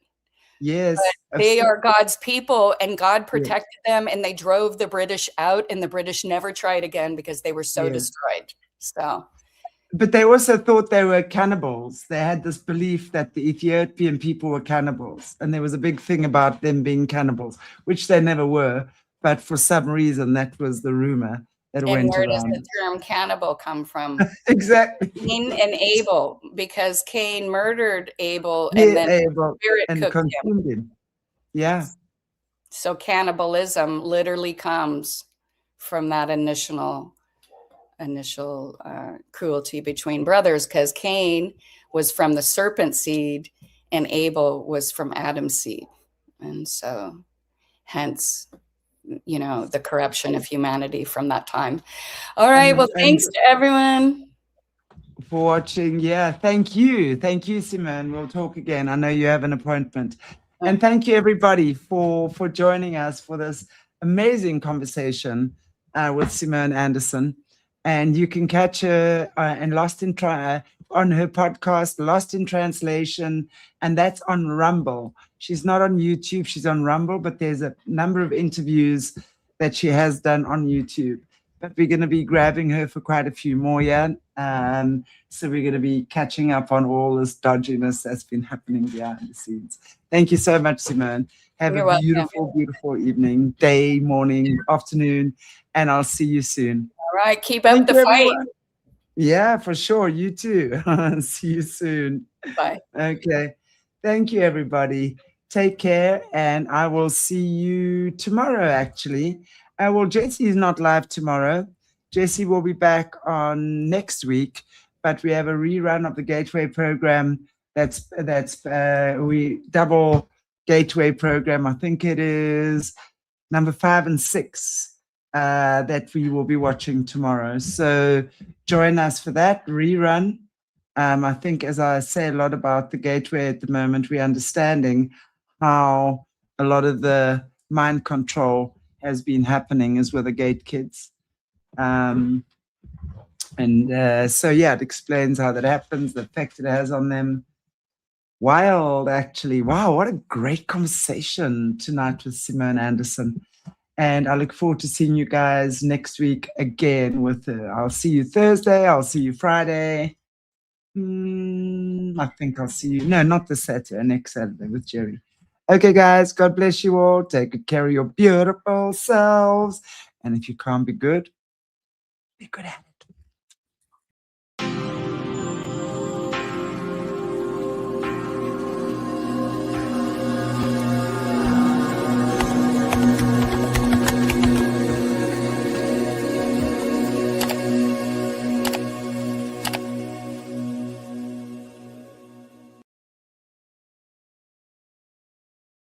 Yes. They are God's people, and God protected them, and they drove the British out, and the British never tried again because they were so destroyed. So. But they also thought they were cannibals. They had this belief that the Ethiopian people were cannibals. And there was a big thing about them being cannibals, which they never were. But for some reason, that was the rumor that went around. And where does the term cannibal come from? Exactly. Cain and Abel, because Cain murdered Abel and then Abel and consumed him. Yeah. So cannibalism literally comes from that initial cruelty between brothers, because Cain was from the serpent seed and Abel was from Adam's seed. And so hence, the corruption of humanity from that time. All right. Well, thanks to everyone for watching. Yeah. Thank you. Thank you, Simone. We'll talk again. I know you have an appointment. And thank you, everybody, for joining us for this amazing conversation with Simone Anderson. And you can catch her on her podcast, Lost in Translation, and that's on Rumble. She's not on YouTube, she's on Rumble, but there's a number of interviews that she has done on YouTube. But we're going to be grabbing her for quite a few more, yeah. So we're going to be catching up on all this dodginess that's been happening behind the scenes. Thank you so much, Simone. Have a beautiful, beautiful evening, day, morning, afternoon, and I'll see you soon. All right, keep up the fight. Everyone. Yeah, for sure. You too. See you soon. Bye. Okay. Thank you, everybody. Take care, and I will see you tomorrow, actually. Well, Jesse is not live tomorrow. Jesse will be back on next week, but we have a rerun of the Gateway program. That's we double Gateway program. I think it is number 5 and 6. That we will be watching tomorrow. So join us for that rerun. I think, as I say a lot about the Gateway at the moment, we're understanding how a lot of the mind control has been happening is with the Gate kids. So yeah, it explains how that happens, the effect it has on them. Wild, actually. Wow, what a great conversation tonight with Simone Anderson. And I look forward to seeing you guys next week again with her. I'll see you Thursday. I'll see you Friday. I think I'll see you. No, not this Saturday. Next Saturday with Jerry. Okay, guys. God bless you all. Take good care of your beautiful selves. And if you can't be good at it.